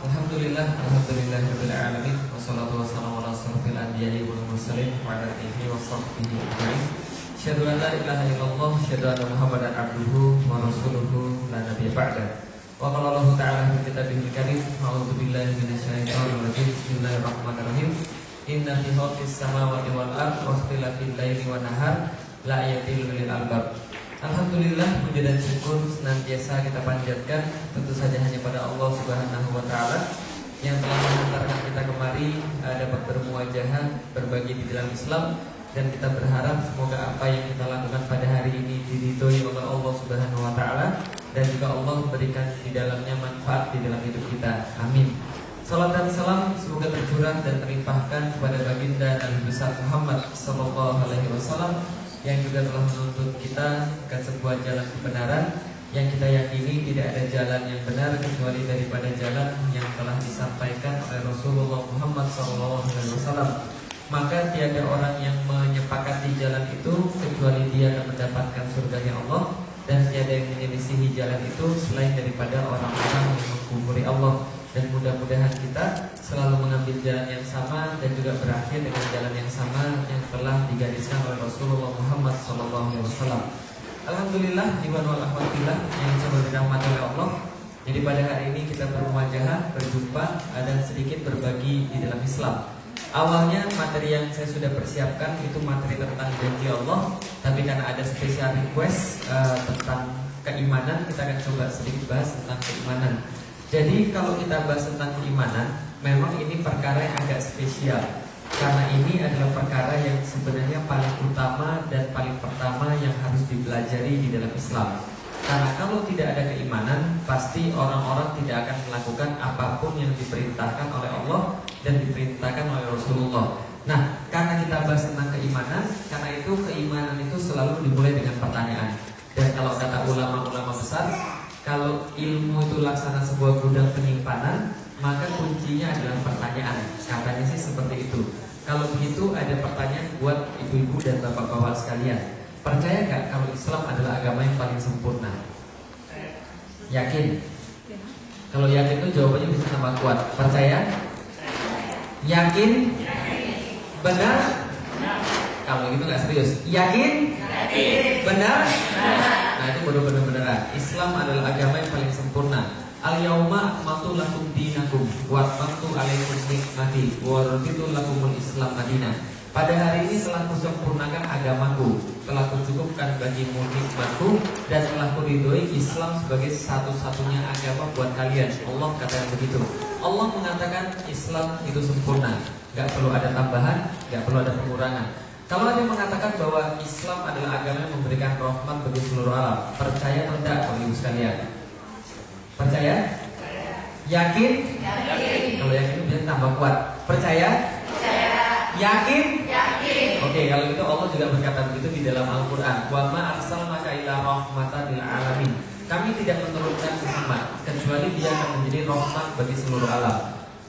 Alhamdulillahirabbil alamin wassalatu wassalamu ala asyrofil anbiya'i wal mursalin wa ala alihi washabbihi ajmain. Asyhadu an la ilaha illallah, asyhadu anna Muhammadan abduhu wa rasuluhu la nabiyya ba'da. Wa qala Allah ta'ala fi kitabihil karim, a'udzu billahi minasyaitonir rajim. Bismillahirrahmanirrahim. Inna fi khalqis samawati wal ardi wa ikhtilafil laili wan nahar la ayatil lil albab. Alhamdulillah, puji dan syukur senantiasa kita panjatkan tentu saja hanya pada Allah Subhanahu wa taala yang telah mengantarkan kita kemari dapat bermuajahan berbagi di dalam Islam, dan kita berharap semoga apa yang kita lakukan pada hari ini diridhoi oleh Allah Subhanahu wa taala dan juga Allah berikan di dalamnya manfaat di dalam hidup kita. Amin. Salam dan salam semoga tercurah dan terlimpahkan kepada baginda Nabi besar Muhammad sallallahu alaihi wasallam yang juga telah menuntut kita ke sebuah jalan kebenaran yang kita yakini tidak ada jalan yang benar kecuali daripada jalan yang telah disampaikan oleh Rasulullah Muhammad SAW. Maka tiada orang yang menyepakati jalan itu kecuali dia akan mendapatkan surganya Allah, dan tiada yang menyelisihi jalan itu selain daripada orang-orang yang mengkufuri Allah. Dan mudah-mudahan kita selalu mengambil jalan yang sama dan juga berakhir dengan jalan yang sama yang telah digariskan oleh Rasulullah Muhammad SAW. Alhamdulillah, iman wal akhwatillah yang selalu dirahmati oleh Allah. Jadi pada hari ini kita bermuajahah, berjumpa dan sedikit berbagi di dalam Islam. Awalnya materi yang saya sudah persiapkan itu materi tentang janji Allah, tapi karena ada special request tentang keimanan, kita akan coba sedikit bahas tentang keimanan. Jadi kalau kita bahas tentang keimanan, memang ini perkara yang agak spesial, karena ini adalah perkara yang sebenarnya paling utama dan paling pertama yang harus dipelajari di dalam Islam. Karena kalau tidak ada keimanan, pasti orang-orang tidak akan melakukan apapun yang diperintahkan oleh Allah dan diperintahkan oleh Rasulullah. Nah, karena kita bahas tentang keimanan, karena itu keimanan itu selalu dimulai dengan pertanyaan. Dan kalau kata ulama-ulama besar, kalau ilmu itu laksana sebuah gudang penyimpanan, maka kuncinya adalah pertanyaan. Katanya sih seperti itu. Kalau begitu ada pertanyaan buat ibu-ibu dan bapak-bapak sekalian. Percaya gak kalau Islam adalah agama yang paling sempurna? Yakin? Kalau yakin itu jawabannya bisa tambah kuat. Percaya? Yakin? Benar? Kalau gitu gak serius. Yakin? Benar? Nah, itu benar-benar beneran. Islam adalah agama yang paling sempurna. Al-yauma akmaltu lakum dinakum wa atmamtu alaikum nikmati wa raditu lakumul Islam madinah. Pada hari ini telah kusempurnakan agamaku, telah kucukupkan bagimu nikmatku, dan telah kuridhoi Islam sebagai satu-satunya agama buat kalian. Allah katakan begitu. Allah mengatakan Islam itu sempurna, gak perlu ada tambahan, gak perlu ada pengurangan. Kalau ada yang mengatakan bahwa Islam adalah agama yang memberikan rahmat bagi seluruh alam, percaya atau tidak, Bapak Ibu sekalian? Percaya? Yakin? Kalau yakin bisa tambah kuat. Percaya? Yakin? Oke, kalau gitu Allah juga berkata begitu di dalam Al-Quran. Wa ma arsalnaka illa rahmatan lil alamin. Kami tidak menurunkan Muhammad kecuali dia akan menjadi rahmat bagi seluruh alam.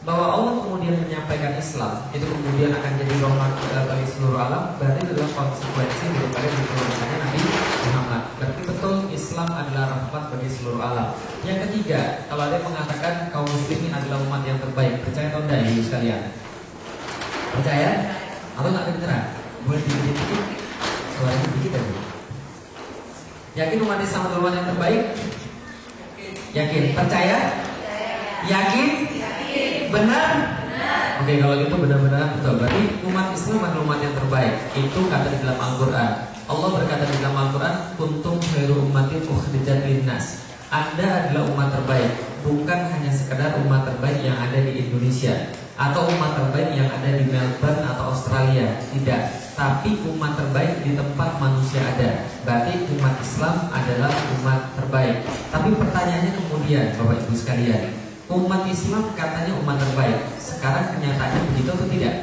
Bahwa Allah kemudian menyampaikan Islam itu kemudian akan jadi rahmat bagi seluruh alam, berarti itu adalah konsekuensi daripada diturunkannya Nabi Muhammad. Berarti betul Islam adalah rahmat bagi seluruh alam. Yang ketiga, kalau ada yang mengatakan kaum muslimin adalah umat yang terbaik, percaya atau tidak ibu sekalian? Percaya? Atau nggak kedengeran? Boleh dikit-dikit, suaranya dikit aja. Yakin umat Islam adalah umat yang terbaik? Yakin? Percaya? Yakin? Benar? Oke, kalau gitu benar-benar betul. Berarti umat Islam adalah umat yang terbaik. Itu kata di dalam Al-Quran. Allah berkata di dalam Al-Quran, kuntum khairu ummatin ukhrijat linnas. Anda adalah umat terbaik, bukan hanya sekedar umat terbaik yang ada di Indonesia atau umat terbaik yang ada di Melbourne atau Australia. Tidak, tapi umat terbaik di tempat manusia ada. Berarti umat Islam adalah umat terbaik. Tapi pertanyaannya kemudian, Bapak Ibu sekalian, umat Islam katanya umat terbaik. Sekarang kenyataannya begitu atau tidak?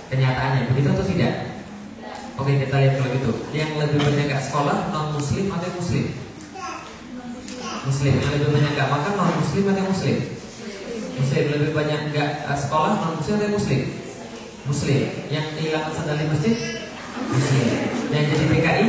Kenyataannya begitu atau tidak? Oke, kita lihat kalau gitu. Yang lebih banyak gak sekolah, non muslim atau muslim? Muslim. Yang lebih banyak gak makan, non muslim atau muslim? Muslim. Lebih banyak gak sekolah, non muslim atau muslim? Muslim. Yang kehilangan sandal di masjid? Muslim. Yang jadi PKI?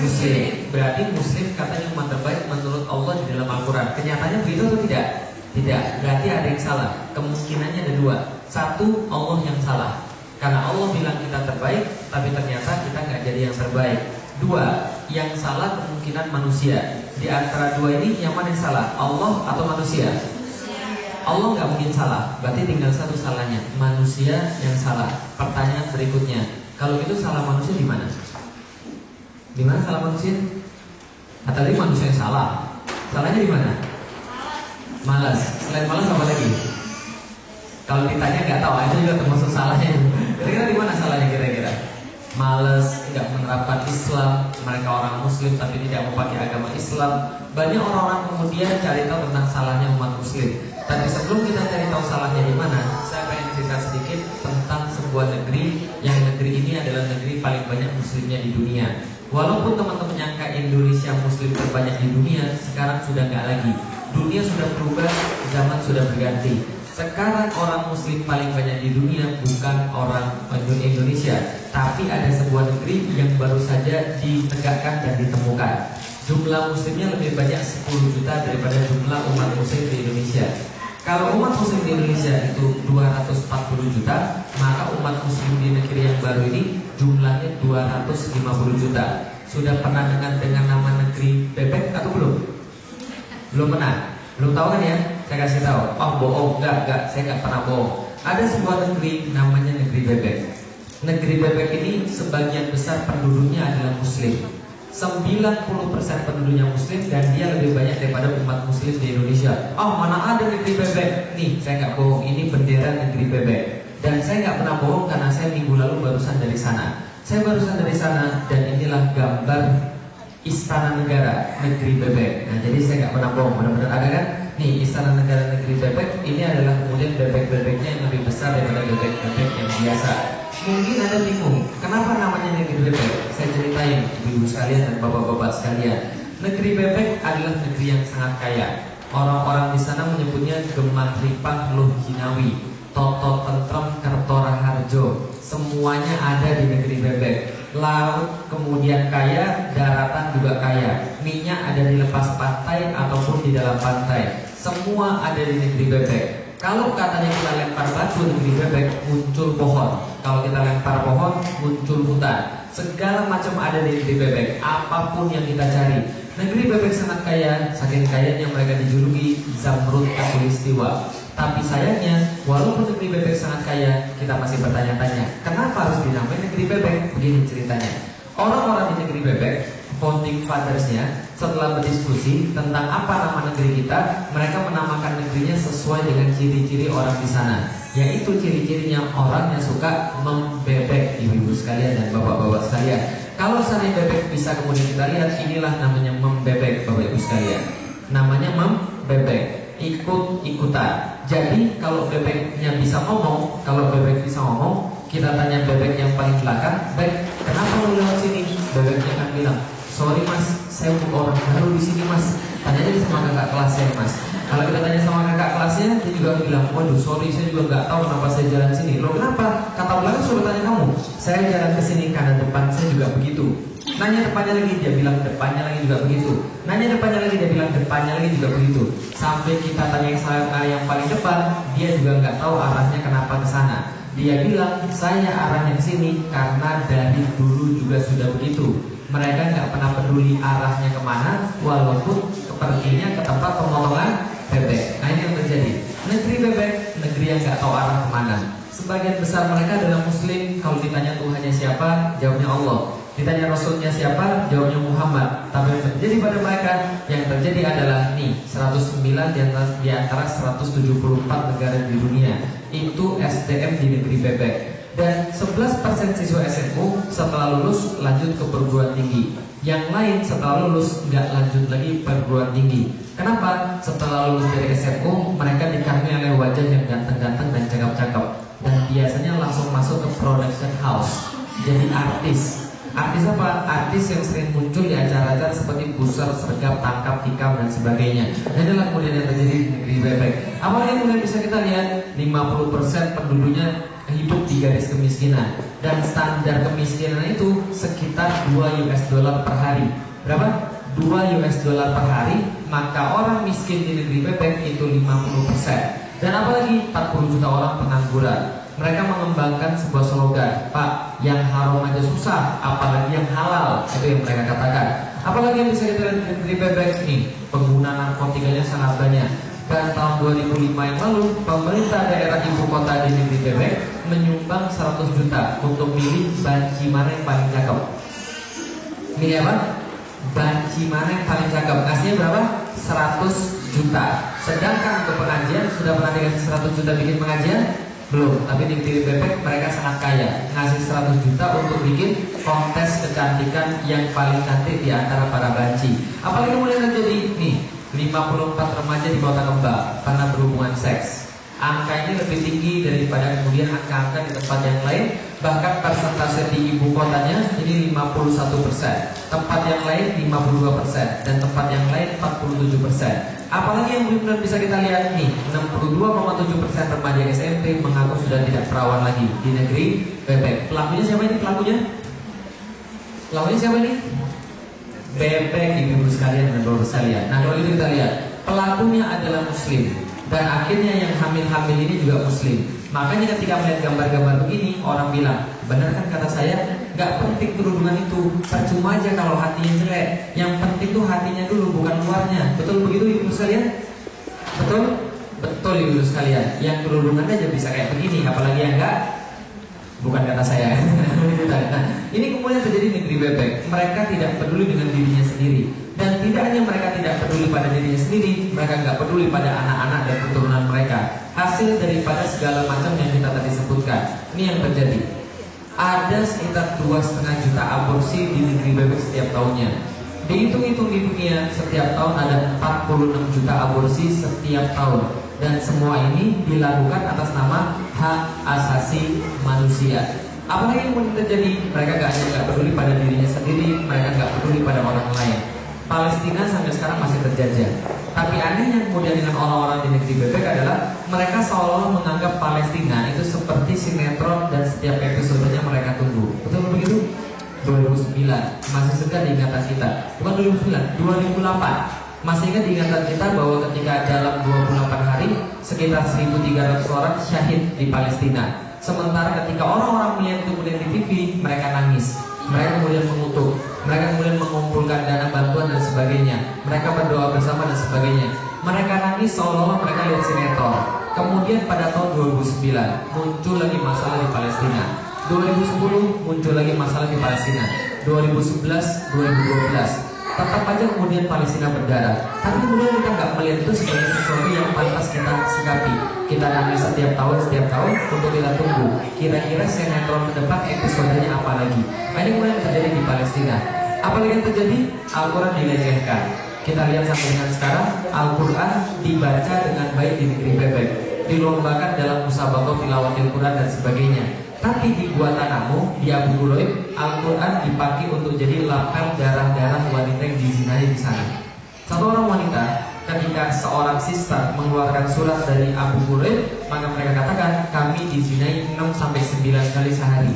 Muslim. Berarti muslim katanya umat terbaik menurut Allah di dalam Al-Quran. Kenyataannya begitu atau tidak? Tidak, berarti ada yang salah. Kemungkinannya ada dua. Satu, Allah yang salah, karena Allah bilang kita terbaik, tapi ternyata kita nggak jadi yang terbaik. Dua, yang salah kemungkinan manusia. Di antara dua ini yang mana yang salah? Allah atau manusia? Allah nggak mungkin salah, berarti tinggal satu salahnya, manusia yang salah. Pertanyaan berikutnya, kalau itu salah manusia di mana? Di mana salah manusia? Atau tadi manusia yang salah? Salahnya di mana? Malas. Selain malas apa lagi? Kalau ditanya nggak tahu, itu juga termasuk salahnya. Kira-kira di mana salahnya kira-kira? Malas, nggak menerapkan Islam. Mereka orang Muslim tapi tidak mau pakai agama Islam. Banyak orang-orang kemudian cari tahu tentang salahnya umat Muslim. Tapi sebelum kita cari tahu salahnya di mana, saya pengen cerita sedikit tentang sebuah negeri yang negeri ini adalah negeri paling banyak Muslimnya di dunia. Walaupun teman-teman nyangka Indonesia Muslim terbanyak di dunia, sekarang sudah nggak lagi. Dunia sudah berubah, zaman sudah berganti. Sekarang orang Muslim paling banyak di dunia bukan orang Indonesia, tapi ada sebuah negeri yang baru saja ditegakkan dan ditemukan. Jumlah Muslimnya lebih banyak 10 juta daripada jumlah umat Muslim di Indonesia. Kalau umat Muslim di Indonesia itu 240 juta, maka umat Muslim di negeri yang baru ini jumlahnya 250 juta. Sudah pernah dengan nama negeri bebek atau belum? Belum pernah? Belum tahu kan ya? Saya kasih tahu. Oh bohong, enggak, saya enggak pernah bohong. Ada sebuah negeri namanya negeri bebek. Negeri bebek ini sebagian besar penduduknya adalah Muslim. 90% penduduknya Muslim dan dia lebih banyak daripada umat Muslim di Indonesia. Oh mana ada negeri bebek? Nih saya nggak bohong, ini bendera negeri bebek. Dan saya nggak pernah bohong karena saya minggu lalu barusan dari sana. Saya barusan dari sana dan inilah gambar Istana Negara Negeri Bebek. Nah jadi saya nggak pernah bohong, benar-benar ada kan? Nih Istana Negara Negeri Bebek ini adalah kemudian bebek-bebeknya yang lebih besar daripada bebek-bebek yang biasa. Mungkin ada bingung, kenapa namanya negeri bebek? Saya ceritain, ibu sekalian dan bapak-bapak sekalian. Negeri bebek adalah negeri yang sangat kaya. Orang-orang di sana menyebutnya Gemah Ripah Luh Jinawi, Toto Tentrem Kertoraharjo. Semuanya ada di negeri bebek. Laut kemudian kaya, daratan juga kaya. Minyak ada di lepas pantai ataupun di dalam pantai. Semua ada di negeri bebek. Kalau katanya kita lempar batu di negeri bebek, muncul pohon. Kalau kita lempar pohon, muncul hutan. Segala macam ada di negeri bebek. Apapun yang kita cari. Negeri bebek sangat kaya, saking kayanya mereka dijuluki Zamrud Khatulistiwa. Tapi sayangnya, walaupun negeri bebek sangat kaya, kita masih bertanya-tanya, kenapa harus dinamai negeri bebek? Begini ceritanya. Orang-orang di negeri bebek, founding fathers-nya, setelah berdiskusi tentang apa nama negeri kita, mereka menamakan negerinya sesuai dengan ciri-ciri orang di sana. Yaitu ciri-cirinya orang yang suka membebek, ibu-ibu sekalian dan bapak-bapak sekalian. Kalau seandainya bebek bisa kemudian kita lihat, inilah namanya membebek, bapak-ibu sekalian. Namanya membebek, ikut-ikutan. Jadi kalau bebeknya bisa ngomong, kalau bebek bisa ngomong, kita tanya bebek yang paling belakang, "Bek, kenapa lu lewat sini?" Bebeknya akan bilang, "Sorry mas, saya orang baru di sini mas." Tanya aja sama kakak kelasnya mas. Kalau kita tanya sama kakak kelasnya, dia juga bilang, "Waduh, sorry, saya juga nggak tahu kenapa saya jalan sini." "Lo kenapa?" Kata belakang suruh tanya kamu. "Saya jalan ke sini karena depan saya juga begitu." Nanya depannya lagi, dia bilang depannya lagi juga begitu. Nanya depannya lagi, dia bilang depannya lagi juga begitu. Sampai kita tanya yang paling depan, dia juga nggak tahu arahnya kenapa ke sana. Dia bilang, "Saya arahnya ke sini karena dari dulu juga sudah begitu." Mereka nggak pernah peduli arahnya kemana, walaupun perginya ke tempat pemotongan bebek. Nah ini yang terjadi. Negeri bebek, negeri yang nggak tahu arah kemana. Sebagian besar mereka adalah Muslim. Kalau ditanya Tuhannya siapa, jawabnya Allah. Ditanya Rasulnya siapa, jawabnya Muhammad. Tapi yang terjadi pada mereka, yang terjadi adalah nih 109 di antara 174 negara di dunia itu STM di negeri bebek. Dan 11% siswa SMU setelah lulus lanjut ke perguruan tinggi. Yang lain setelah lulus nggak lanjut lagi perguruan tinggi. Kenapa? Setelah lulus dari SMU mereka dikaruniai oleh wajah yang ganteng-ganteng dan cakep-cakep. Dan biasanya langsung masuk ke production house, jadi artis. Artis apa? Artis yang sering muncul di acara-acara seperti Buser, Sergap, Tangkap, Tikam, dan sebagainya. Dan inilah kemudian yang terjadi di negeri bebek. Apa yang kemudian bisa kita lihat? 50% penduduknya hidup di garis kemiskinan. Dan standar kemiskinan itu sekitar $2 per hari. Berapa? 2 US dollar per hari, maka orang miskin di negeri bebek itu 50%. Dan apalagi 40 juta orang pengangguran. Mereka mengembangkan sebuah slogan, Pak, yang haram aja susah, apalagi yang halal. Itu yang mereka katakan. Apalagi yang bisa kita lihat di negeri bebek ini, pengguna narkotikanya sangat banyak. Dan tahun 2005 yang lalu, pemerintah daerah ibu kota di negeri bebek menyumbang 100 juta untuk milih banci mana yang paling cakep. Milih apa? Banci mana yang paling cakep. Ngasihnya berapa? 100 juta. Sedangkan untuk pengajian, sudah pernah dikasih 100 juta bikin pengajian? Belum. Tapi di negeri bebek mereka sangat kaya, ngasih 100 juta untuk bikin kontes kecantikan yang paling cantik di antara para banci. Apalagi kemudian terjadi nih, 54 remaja di Kota Kembang karena berhubungan seks. Angka ini lebih tinggi daripada kemudian angka-angka di tempat yang lain. Bahkan persentase di ibu kotanya ini 51%, tempat yang lain 52%, dan tempat yang lain 47%. Apalagi yang benar-benar bisa kita lihat nih, 62,7% remaja SMP mengaku sudah tidak perawan lagi di negeri bebek. Pelakunya siapa ini? Pelakunya siapa ini? Bebek, ibu-ibu sekalian dan bapak sekalian. Nah, kalau itu kita lihat, pelakunya adalah muslim. Dan akhirnya yang hamil-hamil ini juga muslim. Makanya ketika melihat gambar-gambar begini, orang bilang, benar kan kata saya, gak penting kerudungan itu, percuma aja kalau hatinya jelek. Yang penting tuh hatinya dulu, bukan luarnya. Betul begitu ibu sekalian? Betul? Betul ibu sekalian. Yang kerudungan aja bisa kayak begini, apalagi yang enggak. Bukan kata saya. Nah, ini kemudian terjadi di negeri bebek. Mereka tidak peduli dengan dirinya sendiri. Dan tidak hanya mereka tidak peduli pada dirinya sendiri, mereka nggak peduli pada anak-anak dan keturunan mereka. Hasil daripada segala macam yang kita tadi sebutkan. Ini yang terjadi. Ada sekitar 2,5 juta aborsi di negeri bebek setiap tahunnya. Dihitung-hitung di dunia, setiap tahun ada 46 juta aborsi setiap tahun. Dan semua ini dilakukan atas nama hak asasi manusia. Apalagi yang kemudian terjadi, mereka nggak peduli pada dirinya sendiri, mereka nggak peduli pada orang lain. Palestina sampai sekarang masih terjajah. Tapi anehnya kemudian dengan orang-orang di negeri bebek adalah mereka seolah-olah menganggap Palestina itu seperti sinetron dan setiap episodenya mereka tunggu. Betul begitu? 2009 masih segar di ingatan kita. Bukan 2009, 2008. Masih ingat diingatan kita bahwa ketika dalam 28 hari sekitar 1.300 orang syahid di Palestina. Sementara ketika orang-orang melihat itu kemudian di TV, mereka nangis, mereka kemudian mengutuk, mereka kemudian mengumpulkan dana bantuan dan sebagainya, mereka berdoa bersama dan sebagainya. Mereka nangis seolah-olah mereka lihat sinetron. Kemudian pada tahun 2009 muncul lagi masalah di Palestina. 2010 muncul lagi masalah di Palestina. 2011, 2012 tetap aja kemudian Palestina berdarah. Tapi kemudian kita nggak melihat itu sebagai sesuatu yang pantas kita sikapi. Kita nangis setiap tahun untuk kita tunggu kira-kira sinetron ke depan episodenya apa lagi. Nah, ini kemudian terjadi di Palestina. Apalagi yang terjadi? Al-Quran dilecehkan. Kita lihat sampai dengan sekarang Al-Quran dibaca dengan baik di negeri bebek, dilombakan dalam musabaqah tilawatil Quran dan sebagainya. Tapi di Guantanamo, di Abu Ghraib, Al-Quran dipakai untuk jadi lapel darah-darah wanita yang dizinai di sana. Satu orang wanita, ketika seorang sister mengeluarkan surat dari Abu Ghraib, maka mereka katakan kami dizinai 6-9 kali sehari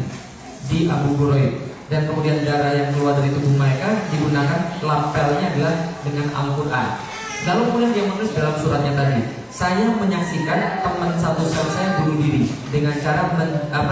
di Abu Ghraib. Dan kemudian darah yang keluar dari tubuh mereka digunakan lapelnya adalah dengan Al-Quran. Lalu kemudian dia menulis dalam suratnya tadi, saya menyaksikan teman satu sel saya bunuh diri dengan cara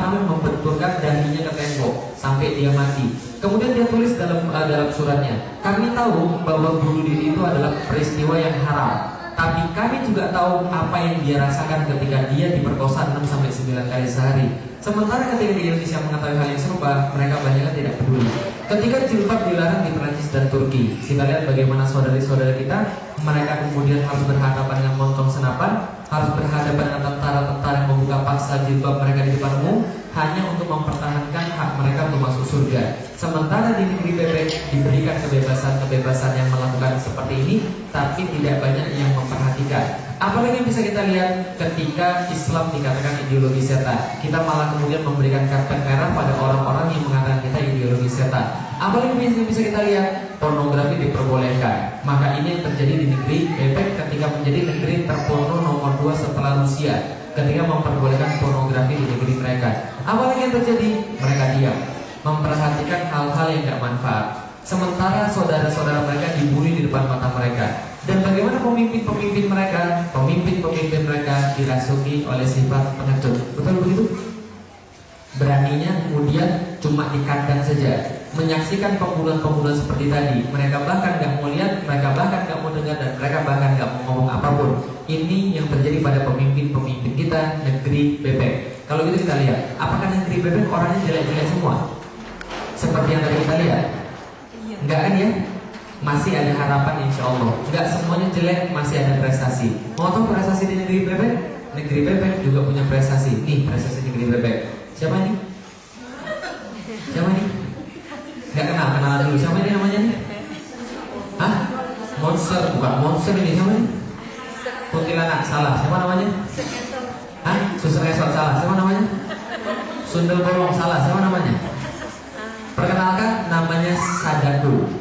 membenturkan dahinya ke tembok sampai dia mati. Kemudian dia tulis dalam suratnya, kami tahu bahwa bunuh diri itu adalah peristiwa yang haram, tapi kami juga tahu apa yang dia rasakan ketika dia diperkosa 6-9 kali sehari. Sementara ketika di Indonesia mengetahui hal yang serupa, mereka banyak tidak peduli. Ketika jilbab dilarang di Perancis dan Turki, kita lihat bagaimana saudari-saudara kita, mereka kemudian harus berhadapan dengan montong senapan, harus berhadapan dengan tentara-tentara yang membuka paksa jilbab mereka di depan umum, hanya untuk mempertahankan hak mereka untuk masuk surga. Sementara di negeri bebek diberikan kebebasan yang melakukan seperti ini, tapi tidak banyak yang memperhatikan. Apalagi yang bisa kita lihat ketika Islam dikatakan ideologi setan, kita malah kemudian memberikan karpet merah pada orang-orang yang mengatakan kita ideologi setan. Apalagi yang bisa kita lihat, pornografi diperbolehkan. Maka ini yang terjadi di negeri bebek ketika menjadi negeri terporno nomor 2 setelah Rusia, ketika memperbolehkan pornografi di negeri mereka. Apalagi yang terjadi? Mereka diam, memperhatikan hal-hal yang tidak manfaat. sementara saudara-saudara mereka dibully di depan mata mereka. Dan bagaimana pemimpin-pemimpin mereka? Pemimpin-pemimpin mereka dirasuki oleh sifat pengecut. Betul begitu? Beraninya kemudian cuma di kandang saja, menyaksikan pembunuhan-pembunuhan seperti tadi. Mereka bahkan gak mau lihat, mereka bahkan gak mau dengar, dan mereka bahkan gak mau ngomong apapun. Ini yang terjadi pada pemimpin-pemimpin kita negeri bebek. Kalau gitu kita lihat, apakah negeri bebek orangnya jelek-jelek semua? Seperti yang tadi kita lihat? Enggak kan ya? Masih ada harapan insya Allah. Enggak semuanya jelek, masih ada prestasi. Mau tahu prestasi di negeri bebek? Negeri bebek juga punya prestasi. Nih prestasi negeri bebek. Siapa nih? Siapa nih? Enggak kenal, kenalan dulu. Siapa ini namanya nih? Hah? Monster, bukan monster ini. Siapa nih? Kuntilanak, salah. Siapa namanya? Hah? Suster Ngesot, salah. Siapa namanya? Sundel Bolong, salah. Siapa namanya? Perkenalkan, namanya Sadako.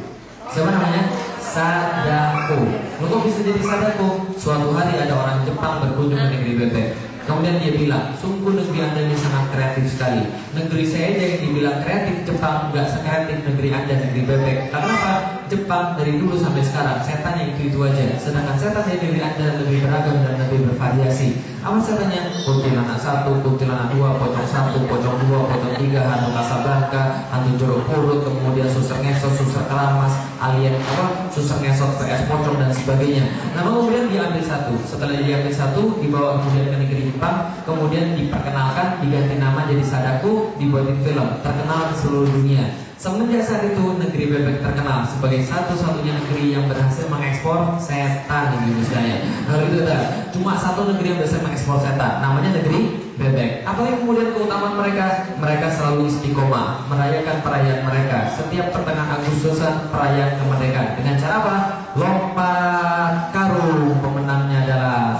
Siapa namanya? Sadako. Lu kok bisa jadi Sadako? Suatu hari ada orang Jepang berkunjung ke negeri bebek. Kemudian dia bilang, sungguh negeri Anda ini sangat kreatif sekali. Negeri saya aja yang dibilang kreatif, Jepang nggak sekreatif negeri Anda, negeri bebek. Karena apa? Jepang dari dulu sampai sekarang setannya itu aja. Sedangkan setan di negeri Anda lebih beragam dan lebih bervariasi. Apa setannya? Kuntilanak 1, kuntilanak 2, pocong 1, pocong 2, pocong 3, hantu Kasablanka, hantu Jeruk Purut, kemudian suster ngesot, suster keramas, alien apa? Suster ngesot PS pocong dan sebagainya. Nah kemudian diambil satu. Setelah diambil satu, dibawa kemudian ke negeri Jepang, kemudian diperkenalkan, diganti nama jadi Sadako, dibuatin film, terkenal di seluruh dunia. Semenjak saat itu negeri bebek terkenal sebagai satu-satunya negeri yang berhasil mengekspor setan di Indonesia. Kalau itu ada cuma satu negeri yang berhasil mengekspor setan, namanya negeri bebek. Apalagi kemudian keutamaan mereka? Mereka selalu istiqomah merayakan perayaan mereka. Setiap pertengahan Agustusan perayaan kemerdekaan. Dengan cara apa? Lompat karung. Pemenangnya adalah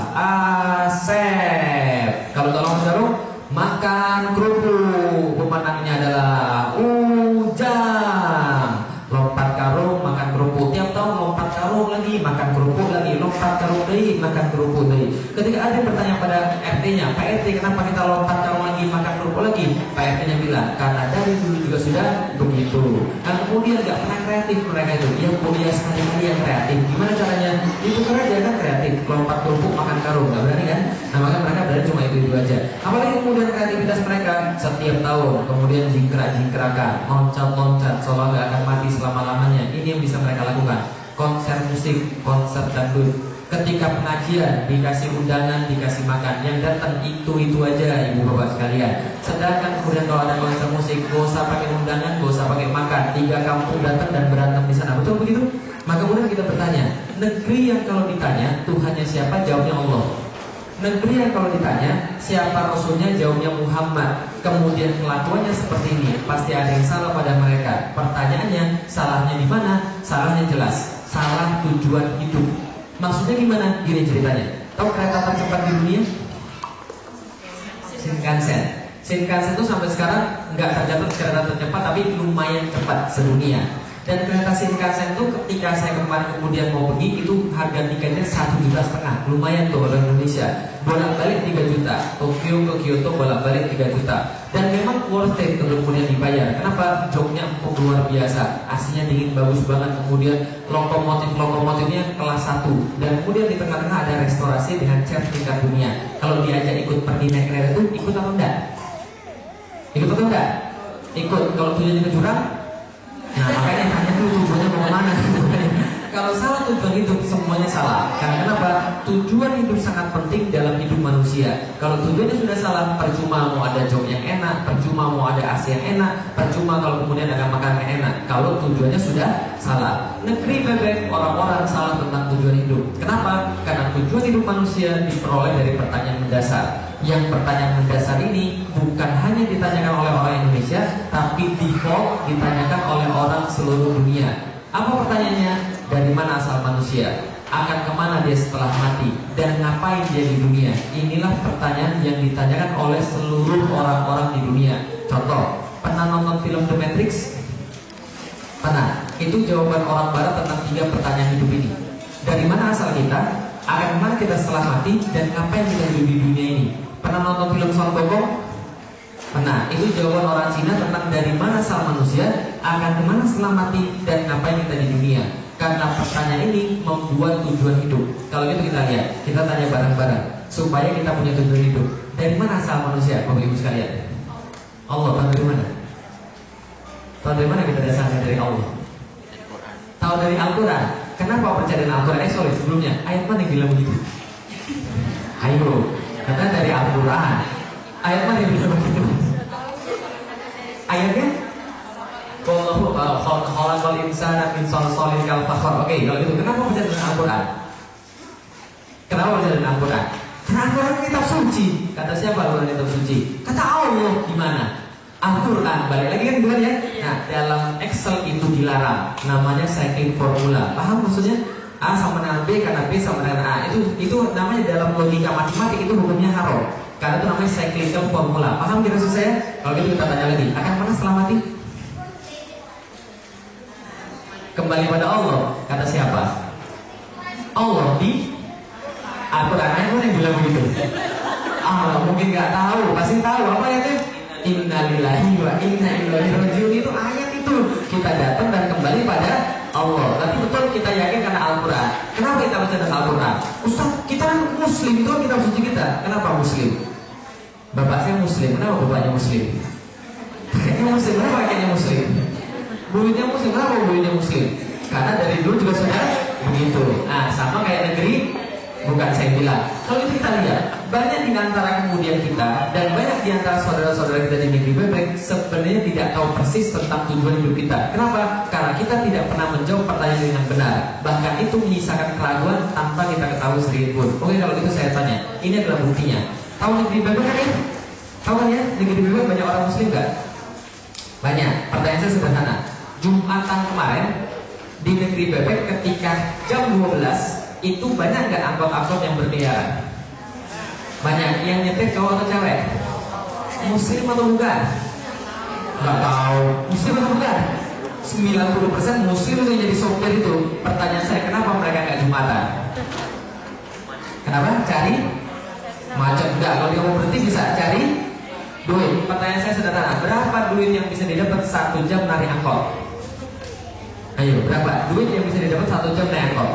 Asep. Kalau tak lompat karung, makan kerupuk. Pemenangnya adalah Ujang. Lompat karung, makan kerupuk. Tiap tahun lompat karung lagi, makan kerupuk lagi. Lompat karung lagi, makan kerupuk lagi. Ketika ada yang bertanya pada RT-nya, Pak RT kenapa kita lompat karung lagi, makan kerupuk lagi? Pak RT-nya bilang, karena dari dulu juga sudah begitu. Dan kemudian gak pernah kreatif mereka itu. Yang kuliah sekali-kali yang kreatif. Gimana caranya? Itu kerja kan kreatif. Lompat kerupuk, makan karung, gak berani kan? Nah maka mereka berani cuma itu aja. Apalagi kemudian kreativitas mereka setiap tahun, kemudian jingkrak-jingkrakan, loncat-loncat, seolah gak akan mati selama-lamanya. Ini yang bisa mereka lakukan. Konser musik, konser dangdut. Ketika pengajian dikasih undangan, dikasih makan, yang datang itu aja ibu bapak sekalian. Sedangkan kemudian kalau ada konser musik, gak usah pakai undangan, gak usah pakai makan, 3 kampung datang dan berantem di sana. Betul begitu? Maka kemudian kita bertanya, negeri yang kalau ditanya Tuhannya siapa, jawabnya Allah. Negeri yang kalau ditanya siapa Rasulnya, jawabnya Muhammad. Kemudian kelakuannya seperti ini, pasti ada yang salah pada mereka. Pertanyaannya, salahnya di mana? Salahnya jelas, salah tujuan hidup. Maksudnya gimana? Gini ceritanya. Tahu kereta tercepat di dunia? Shinkansen. Shinkansen itu sampai sekarang nggak tercatat kereta tercepat, tapi lumayan cepat sedunia. Dan kereta Shinkansen itu ketika saya kemarin kemudian mau pergi, itu harga tiketnya 1,5 juta. Lumayan tuh orang Indonesia. Bolak-balik 3 juta. Tokyo ke Kyoto bolak-balik 3 juta. Dan memang worth it untuk kemudian dibayar. Kenapa? Joknya empuk luar biasa. Aslinya dingin bagus banget. Kemudian lokomotifnya kelas 1. Dan kemudian di tengah-tengah ada restorasi dengan chef tingkat dunia. Kalau diajak ikut pergi naik kereta itu, ikut atau enggak? Ikut atau enggak? Ikut. Kalau tujuannya ke jurang? Nah makanya tanya dulu tujuannya mau kemana. Kalau salah tujuan hidup, semuanya salah. Karena kenapa? Tujuan hidup sangat penting dalam hidup manusia. Kalau tujuannya sudah salah, percuma mau ada job yang enak, percuma mau ada AC yang enak, percuma kalau kemudian ada makanan yang enak. Kalau tujuannya sudah salah. Negeri bebek, orang-orang salah tentang tujuan hidup. Kenapa? Karena tujuan hidup manusia diperoleh dari pertanyaan mendasar. Yang pertanyaan mendasar ini bukan hanya ditanyakan oleh orang Indonesia, tapi default ditanyakan oleh orang seluruh dunia. Apa pertanyaannya? Dari mana asal manusia? Akan kemana dia setelah mati? Dan ngapain dia di dunia? Inilah pertanyaan yang ditanyakan oleh seluruh orang-orang di dunia. Contoh, pernah nonton film The Matrix? Pernah. Itu jawaban orang barat tentang 3 pertanyaan hidup ini. Dari mana asal kita? Akan kemana kita setelah mati? Dan ngapain kita hidup di dunia ini? Pernah nonton film Son Gokong? Nah, itu jawaban orang Cina tentang dari mana asal manusia, akan kemana setelah mati, dan ngapain kita di dunia. Karena pertanyaan ini membuat tujuan hidup. Kalau gitu kita lihat, kita tanya bareng-bareng supaya kita punya tujuan hidup. Dari mana asal manusia, Bapak Ibu sekalian? Allah. Tahu dari mana? Tahu dari mana kita dasarnya? Dari Allah. Tahu dari Al-Quran. Kenapa percaya dengan Al-Quran? Sorry, sebelumnya ayat mana yang bilang begitu? Ayo, kata dari Al-Quran. Ayat mana yang bilang begitu? Ayatnya khalaqal insana min salsalin kal fakhar. Oke, kalau gitu kenapa percaya dengan Al-Quran? Kenapa percaya dengan Al-Quran? Karena Al-Quran kitab suci. Kata siapa Al-Quran kitab suci? Kata Allah. Gimana? Al-Quran. Balik lagi kan bukan ya? Nah, dalam Excel itu dilarang. Namanya cycling formula. Paham maksudnya? A sama dengan B karena B sama dengan A. Itu namanya dalam logika matematik itu hukumnya haram. Karena itu namanya cycling formula. Paham kira saya? Kalau gitu kita tanya lagi. Akan mana setelah mati? Kembali pada Allah. Kata siapa? Allah di Al-Quran. Mana yang bilang begitu? Allah mungkin nggak tahu. Pasti tahu apa ya itu? Innalillahi wa inna ilaihi rajiun. Itu ayat itu. Kita datang dan kembali pada Allah. Tapi betul kita yakin karena Al-Quran. Kenapa kita baca dengan Al-Quran? Ustaz, kita kan Muslim, itu kan kitab suci kita. Kenapa Muslim? Bapak saya Muslim, kenapa bapaknya Muslim? Kakeknya Muslim, kenapa kakeknya Muslim? Buyutnya Muslim, kenapa buyutnya Muslim? Karena dari dulu juga sudah begitu. Nah, sama kayak negeri, bukan saya bilang. Kalau itu kita lihat, banyak di antara kemudian kita dan banyak di antara saudara-saudara kita di negeri bebek sebenarnya tidak tahu persis tentang tujuan hidup kita. Kenapa? Karena kita tidak pernah menjawab pertanyaan dengan benar. Bahkan itu menyisakan keraguan tanpa kita ketahui sedikit pun. Oke, kalau itu saya tanya, ini adalah buktinya. Tahu negeri bebek kan ya? Tahu kan ya? Negeri bebek banyak orang Muslim nggak? Banyak. Pertanyaan saya sederhana. Jumatan kemarin di negeri bebek ketika jam 12 itu banyak nggak angkot-angkot yang berkeliaran? Banyak. Yang nyetir cowok atau cewek? Muslim atau bukan? Nggak tahu. Muslim atau bukan? 90% Muslim itu yang jadi sopir itu. Pertanyaan saya, kenapa mereka nggak jumatan? Kenapa? Cari macam enggak. Kalau dia mau berhenti bisa cari duit. Pertanyaan saya sederhana. Berapa duit yang bisa didapat 1 jam narik angkot? Ayo, berapa duit yang bisa didapat 1 jam naik angkot?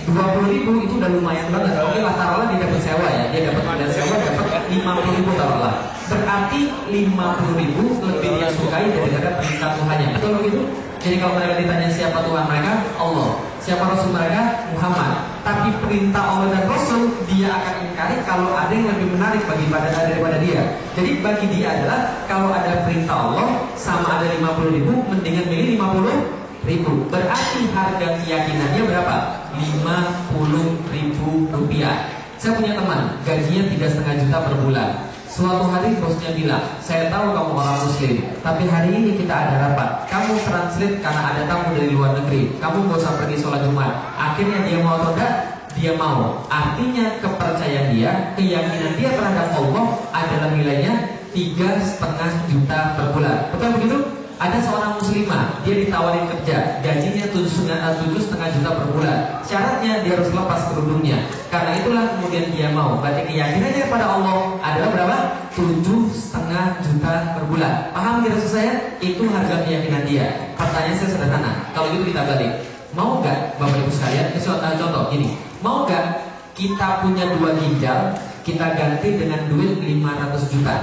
20.000 itu udah lumayan banget. Oke lah, taruhlah dia dapat sewa ya. Dia dapat modal sewa, dapat 50.000 taruhlah. Berarti 50.000 lebih dia sukai daripada perintah Tuhannya. Betul begitu? Jadi kalau mereka ditanya siapa Tuhan mereka, Allah. Siapa Rasul mereka, Muhammad. Tapi perintah Allah dan Rasul dia akan ingkari kalau ada yang lebih menarik daripada dia. Jadi bagi dia adalah kalau ada perintah Allah sama ada 50.000, mendingan milih 50.000. Berarti harga keyakinannya berapa? 50.000 rupiah. Saya punya teman, gajinya 3,5 juta per bulan. Suatu hari bosnya bilang, saya tahu kamu orang Muslim, tapi hari ini kita ada rapat. Kamu translate karena ada tamu dari luar negeri. Kamu gak usah pergi sholat Jumat. Akhirnya dia mau atau enggak? Dia mau. Artinya kepercayaan dia, keyakinan dia terhadap Allah adalah nilainya 3,5 juta per bulan. Betul begitu? Ada seorang muslimah, dia ditawarin kerja, gajinya 7,5 juta per bulan. Syaratnya dia harus lepas kerudungnya. Karena itulah kemudian dia mau. Berarti keyakinannya pada Allah adalah berapa? 7,5 juta per bulan. Paham kira saya? Itu harga keyakinan dia. Pertanyaan saya sederhana. Kalau gitu kita balik. Mau gak Bapak Ibu sekalian? Contoh gini. Mau gak kita punya 2 ginjal, kita ganti dengan duit 500 juta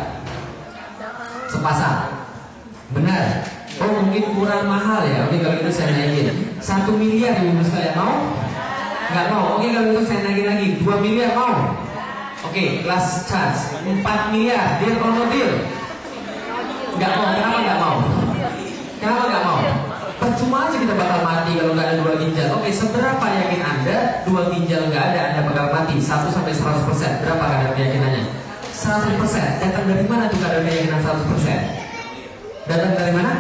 sepasang? Benar. Oh mungkin kurang mahal ya. Oke kalau gitu saya naikin 1 miliar Ibu sekalian. Mau? Nggak mau. Oke kalau gitu saya naikin lagi 2 miliar. Mau? Oke, last chance 4 miliar. Deal or no deal? Nggak mau. Kenapa nggak mau? Kenapa nggak mau? Percuma aja kita bakal mati kalau nggak ada 2 ginjal. Oke, seberapa yakin Anda 2 ginjal nggak ada Anda bakal mati? 1 sampai 100%. Berapa kadar keyakinannya? 100%. Datang dari mana tuh kadar keyakinan 100%? Datang dari mana?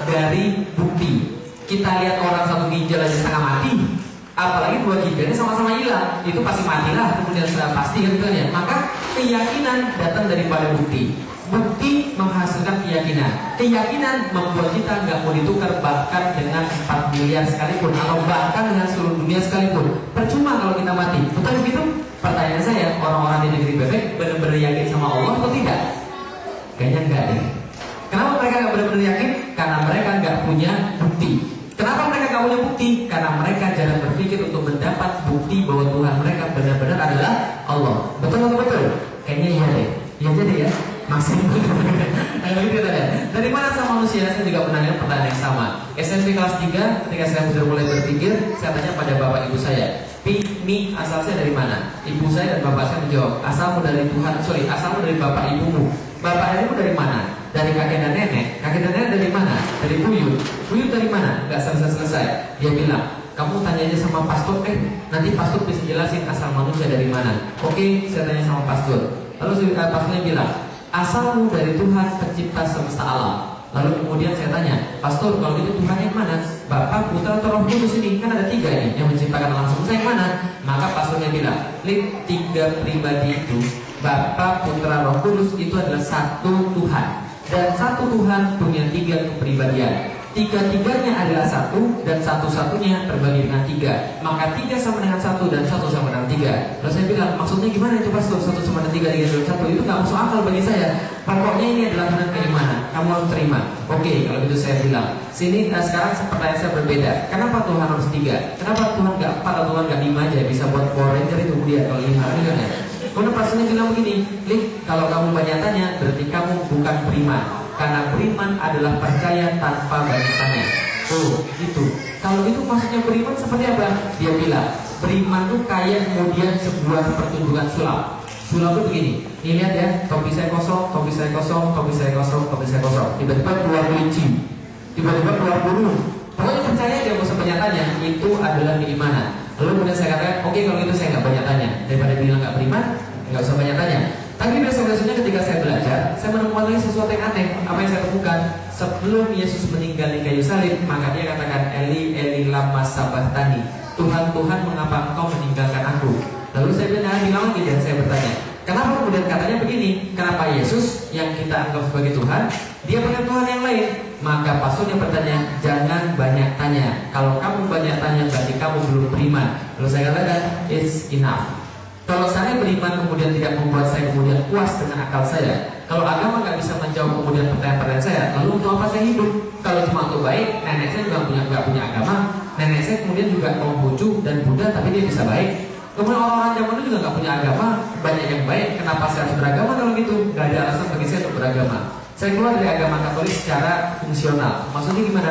Dari bukti. Kita lihat orang 1 ginjal aja setengah mati, apalagi 2 ginjalnya sama-sama hilang, itu pasti matilah. Kemudian sudah pasti kan ya. Maka keyakinan datang daripada bukti. Bukti menghasilkan keyakinan. Keyakinan membuat kita nggak mau ditukar bahkan dengan 4 miliar sekalipun, atau bahkan dengan seluruh dunia sekalipun. Percuma kalau kita mati. Betul begitu? Pertanyaan saya, orang-orang di negeri bebek benar-benar yakin sama Allah atau tidak? Kayaknya enggak deh. Kenapa mereka nggak benar-benar yakin? Karena mereka nggak punya bukti. Kenapa mereka nggak punya bukti? Karena mereka jarang berpikir untuk mendapat bukti bahwa Tuhan mereka benar-benar adalah Allah. Betul atau betul? Kayaknya iya deh. Iya jadi ya. Maksimal. Dari mana asal manusia? Saya juga menanya pertanyaan yang sama. SMP kelas 3, ketika saya sudah mulai berpikir, saya tanya pada bapak ibu saya, Mi, asal saya dari mana? Ibu saya dan bapak saya menjawab, asalmu dari Tuhan, asalmu dari bapak ibumu. Bapak ibumu dari mana? Dari kakek dan nenek. Kakek dan nenek dari mana? Dari buyut. Buyut dari mana? Gak selesai-selesai. Dia bilang, kamu tanya aja sama pastor, nanti pastor bisa jelasin asal manusia dari mana. Oke, saya tanya sama pastor. Lalu pastornya bilang, asalmu dari Tuhan pencipta semesta alam. Lalu kemudian saya tanya, pastor, kalau gitu Tuhan yang mana? Bapak, Putra, atau Roh Kudus ini? Kan ada 3 ini yang menciptakan alam semesta, yang mana? Maka pastornya bilang, 3 pribadi itu, Bapak, Putra, Roh Kudus itu adalah satu Tuhan. Dan satu Tuhan punya 3 kepribadian. 3-tiganya adalah satu, dan satu-satunya terbagi dengan 3. Maka 3 sama dengan 1 dan 1 sama dengan 3. Lalu saya bilang, maksudnya gimana itu pastor? 1 sama dengan 3, 3 sama 1. Itu gak masuk akal bagi saya. Pokoknya ini adalah benar keimanan. Kamu harus terima. Oke, kalau gitu saya bilang, sini sekarang pertanyaan saya berbeda. Kenapa Tuhan harus 3? Kenapa Tuhan gak 4 atau Tuhan gak 5 aja? Bisa buat Power Ranger itu kemudian kalau 5 kan ya. Kemudian pastornya bilang begini, kalau kamu banyak tanya, berarti kamu bukan beriman. Karena beriman adalah percaya tanpa banyak tanya. Oh, itu. Kalau itu maksudnya beriman seperti apa? Dia bilang, beriman itu kayak kemudian sebuah pertunjukan sulap. Sulap itu begini. Ini lihat ya, topi saya kosong, topi saya kosong, topi saya kosong, topi saya kosong. Tiba-tiba keluar kelinci. Tiba-tiba keluar burung. Pokoknya percaya aja, gak usah banyak tanya. Itu adalah keimanan. Lalu kemudian saya katakan, oke, kalau gitu saya nggak banyak tanya. Daripada bilang nggak beriman, nggak usah banyak tanya. Tapi besok-besoknya ketika saya belajar, saya menemukan lagi sesuatu yang aneh. Apa yang saya temukan? Sebelum Yesus meninggal di kayu salib, maka dia katakan, Eli, Eli lama sabahtani. Tuhan, Tuhan, mengapa engkau meninggalkan aku? Lalu saya bilang lagi dan saya bertanya, kenapa kemudian katanya begini? Kenapa Yesus yang kita anggap sebagai Tuhan, dia punya Tuhan yang lain? Maka pastornya bertanya, jangan banyak tanya. Kalau kamu banyak tanya, berarti kamu belum beriman. Lalu saya katakan, it's enough. Kalau saya beriman kemudian tidak membuat saya kemudian puas dengan akal saya, kalau agama nggak bisa menjawab kemudian pertanyaan-pertanyaan saya, lalu untuk apa saya hidup? Kalau cuma untuk baik, nenek saya juga nggak punya agama, nenek saya kemudian juga Konghucu dan Buddha, tapi dia bisa baik. Kemudian orang-orang zaman itu juga nggak punya agama, banyak yang baik. Kenapa saya harus beragama kalau gitu? Nggak ada alasan bagi saya untuk beragama. Saya keluar dari agama Katolik secara fungsional. Maksudnya gimana?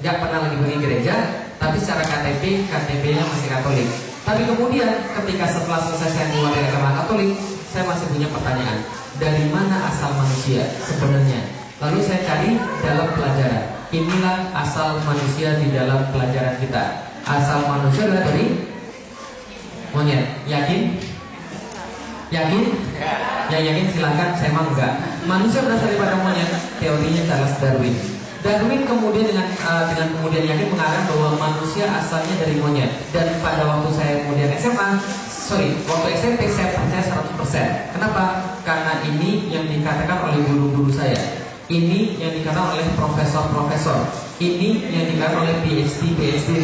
Nggak pernah lagi pergi gereja, tapi secara KTP-nya masih Katolik. Tapi kemudian ketika setelah selesai saya keluar dari agama Katolik, saya masih punya pertanyaan, dari mana asal manusia sebenarnya? Lalu saya cari dalam pelajaran. Inilah asal manusia di dalam pelajaran kita. Asal manusia adalah dari monyet. Yakin? Yakin? Yang yakin silakan, saya mah enggak. Manusia berasal daripada monyet, teorinya Charles Darwin. Darwin kemudian dengan kemudian yakin mengatakan bahwa manusia asalnya dari monyet. Dan pada waktu saya kemudian waktu SMP saya percaya 100%. Kenapa? Karena ini yang dikatakan oleh guru-guru saya. Ini yang dikatakan oleh profesor-profesor. Ini yang dikatakan oleh PhD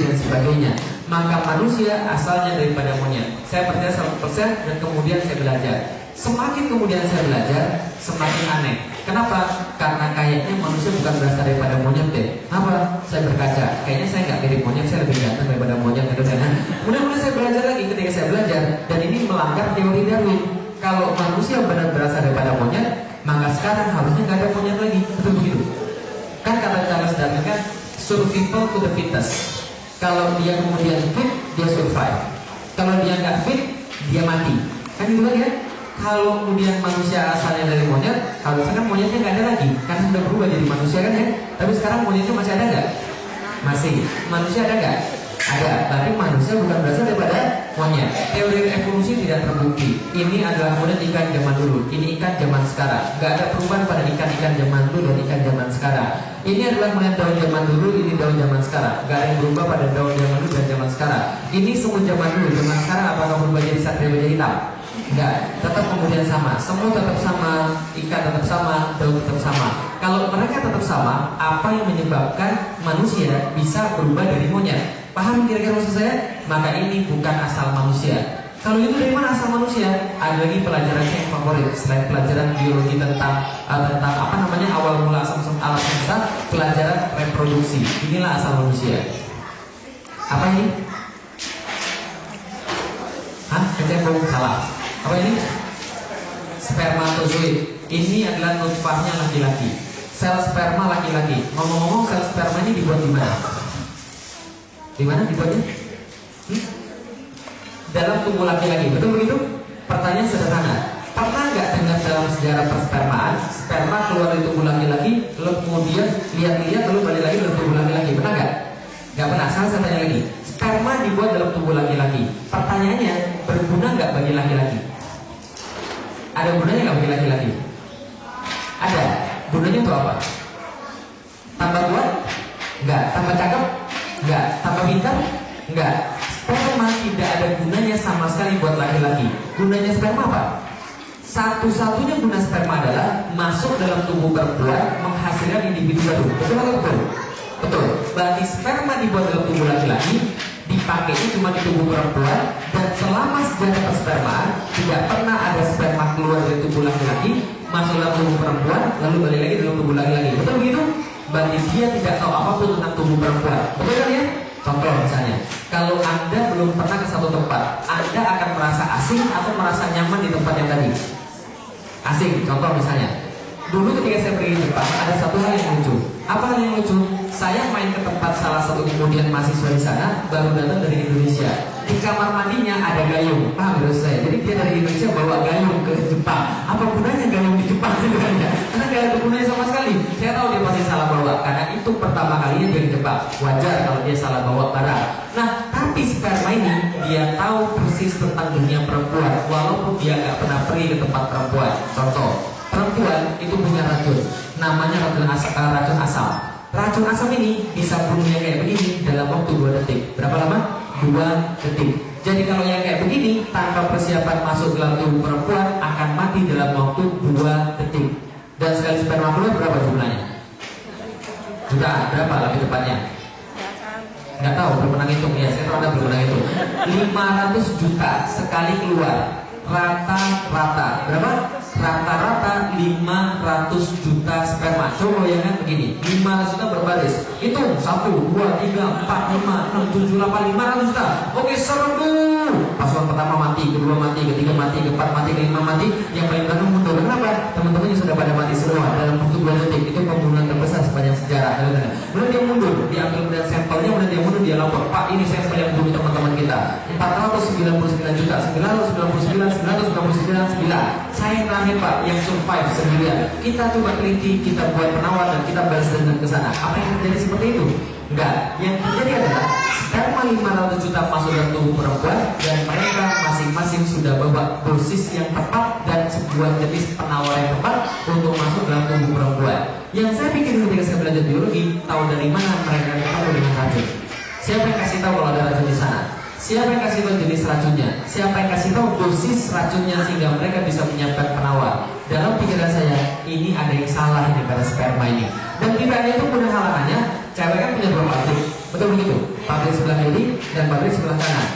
dan sebagainya. Maka manusia asalnya daripada monyet. Saya percaya 100% dan kemudian saya belajar. Semakin kemudian saya belajar, semakin aneh. Kenapa? Karena kayaknya manusia bukan berasal daripada monyet deh. Apa? Saya berkaca, kayaknya saya nggak mirip monyet, saya lebih ganteng daripada monyet gitu kan. Kemudian saya belajar lagi, ketika saya belajar, dan ini melanggar teori Darwin. Kalau manusia benar berasal daripada monyet, maka sekarang harusnya nggak ada monyet lagi. Betul begitu? Kan kata Charles Darwin kan, survival to the fittest. Kalau dia kemudian fit, dia survive. Kalau dia nggak fit, dia mati. Kan gitu kan ya? Kalau kemudian manusia asalnya dari monyet, harusnya kan monyetnya nggak ada lagi, karena sudah berubah jadi manusia kan ya. Tapi sekarang monyetnya masih ada nggak? Masih. Manusia ada nggak? Ada. Tapi manusia bukan berasal daripada monyet. Teori evolusi tidak terbukti. Ini adalah kemudian ikan zaman dulu. Ini ikan zaman sekarang. Nggak ada perubahan pada ikan-ikan zaman dulu dan ikan zaman sekarang. Ini adalah kemudian daun zaman dulu, ini daun zaman sekarang. Nggak ada yang berubah pada daun zaman dulu dan zaman sekarang. Ini semut zaman dulu, zaman sekarang apakah berubah jadi satria jadi hitam? Enggak, tetap kemudian sama. Semut tetap sama, ikan tetap sama, daun tetap sama. Kalau mereka tetap sama, apa yang menyebabkan manusia bisa berubah dari monyet? Paham kira-kira maksud saya? Maka ini bukan asal manusia. Kalau itu dari mana asal manusia? Ada lagi pelajaran yang favorit selain pelajaran biologi tentang apa namanya awal mula asal alam semesta, pelajaran reproduksi. Inilah asal manusia. Apa ini? Hah? Kecebong salah. Apa ini? Spermatozoid. Ini adalah nutfahnya laki-laki. Sel sperma laki-laki. Ngomong-ngomong, sel sperma ini dibuat di mana? Di mana dibuatnya? Dalam tubuh laki-laki, betul begitu? Pertanyaan sederhana. Pernah nggak dengar dalam sejarah perspermaan, sperma keluar dari tubuh laki-laki, lalu kemudian lihat-lihat lalu balik lagi dalam tubuh laki-laki? Pernah nggak? Nggak pernah. Saya tanya lagi. Sperma dibuat dalam tubuh laki-laki. Pertanyaannya, berguna nggak bagi laki-laki? Ada gunanya nggak bagi laki-laki? Ada. Gunanya untuk apa? Tambah kuat? Nggak. Tambah cakep? Nggak. Tambah pintar? Nggak. Sperma tidak ada gunanya sama sekali buat laki-laki. Gunanya sperma apa? Satu-satunya guna sperma adalah masuk dalam tubuh perempuan, menghasilkan individu baru. Betul atau betul? Betul. Berarti sperma dibuat dalam tubuh laki-laki, dipakainya cuma di tubuh perempuan, dan selama sejarah perspermaan tidak pernah ada sperma keluar dari tubuh laki-laki, masuk dalam tubuh perempuan, lalu balik lagi dalam tubuh laki-laki. Betul begitu? Berarti dia tidak tahu apapun tentang tubuh perempuan. Betul kan ya? Contoh misalnya, kalau Anda belum pernah ke satu tempat, Anda akan merasa asing atau merasa nyaman di tempat yang tadi? Asing. Contoh misalnya, dulu ketika saya pergi ke Jepang, ada satu hal yang lucu. Apa hal yang lucu? Saya main ke tempat salah satu kemudian mahasiswa di sana, baru datang dari Indonesia. Di kamar mandinya ada gayung. Paham menurut saya? Jadi dia dari Indonesia bawa gayung ke Jepang. Apa gunanya gayung di Jepang sebenarnya? Karena gak ada gunanya sama sekali. Saya tahu dia pasti salah bawa, karena itu pertama kalinya dia di Jepang. Wajar kalau dia salah bawa barang. Nah, tapi sperma ini dia tahu persis tentang dunia perempuan, walaupun dia gak pernah pergi ke tempat perempuan. Contoh, perempuan itu punya racun, namanya racun asam. Racun asam ini bisa bunuhnya kayak begini dalam waktu 2 detik. Berapa lama? 2 detik. Jadi kalau yang kayak begini tanpa persiapan masuk dalam tubuh perempuan akan mati dalam waktu 2 detik. Dan sekali sperma keluar berapa jumlahnya? Juta. Berapa lebih tepatnya? Nggak tahu, belum pernah hitung ya. Saya tahu Anda belum pernah hitung. 500 juta sekali keluar. Rata-rata berapa? Rata-rata 500 juta sperma. Coba bayangkan begini, 500 juta berbaris. Hitung 1, 2, 3, 4, 5, 6, 7, 8, 500 juta. Oke, serbu. Pasukan pertama mati, kedua mati, ketiga mati, keempat mati, kelima mati. Yang paling belakang mundur. Kenapa? Teman-temannya sudah pada mati semua dalam waktu 2 detik. Itu pembunuhan terbesar sepanjang sejarah. Kemudian dia mundur, diambil kemudian sampelnya, kemudian dia mundur, dia lapor, Pak, ini sampel yang bunuh teman-teman kita. 499 juta, 999, saya terakhir Pak yang survive sendirian. Kita coba teliti, kita buat penawar dan kita balas dendam ke sana. Apa yang terjadi seperti itu? Enggak. Yang terjadi adalah sperma 500 juta masuk dalam tubuh perempuan dan mereka masing-masing sudah bawa dosis yang tepat dan sebuah jenis penawar yang tepat untuk masuk dalam tubuh perempuan. Yang saya pikir ketika saya belajar biologi, tahu dari mana mereka ketemu dengan racun. Siapa yang kasih tahu kalau ada racun di sana? Siapa yang kasih tahu jenis racunnya? Siapa yang kasih tahu dosis racunnya sehingga mereka bisa menyiapkan penawar? Dalam pikiran saya, ini ada yang salah ini pada sperma ini. Dan tidak hanya itu, punya halangannya, cewek kan punya 2 pabrik, betul begitu? Pabrik sebelah kiri dan pabrik sebelah kanan.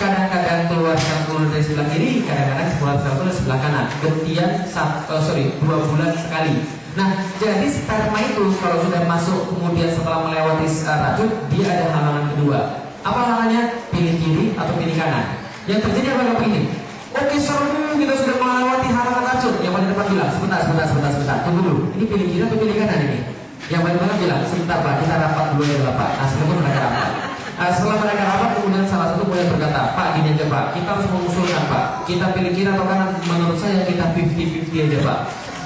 Kadang-kadang keluar dari sebelah kiri, kadang-kadang keluar dari sebelah kanan. Gantian 2 bulan sekali. Nah, jadi sperma itu kalau sudah masuk kemudian setelah melewati racun, dia ada halangan kedua. Apa halangannya? Pilih kiri atau pilih kanan. Yang terjadi apa kalau ini? Oke, seru, kita sudah melewati halangan racun. Yang paling depan bilang, sebentar, tunggu dulu. Ini pilih kiri atau pilih kanan ini? Yang paling depan bilang, sebentar Pak, kita rapat dulu ya Pak. Nah, setelah mereka rapat. Setelah mereka rapat, kemudian salah satu mulai berkata, Pak, gini aja Pak, kita harus mengusulkan Pak, kita pilih kiri atau kanan. Menurut saya kita 50-50 aja Pak.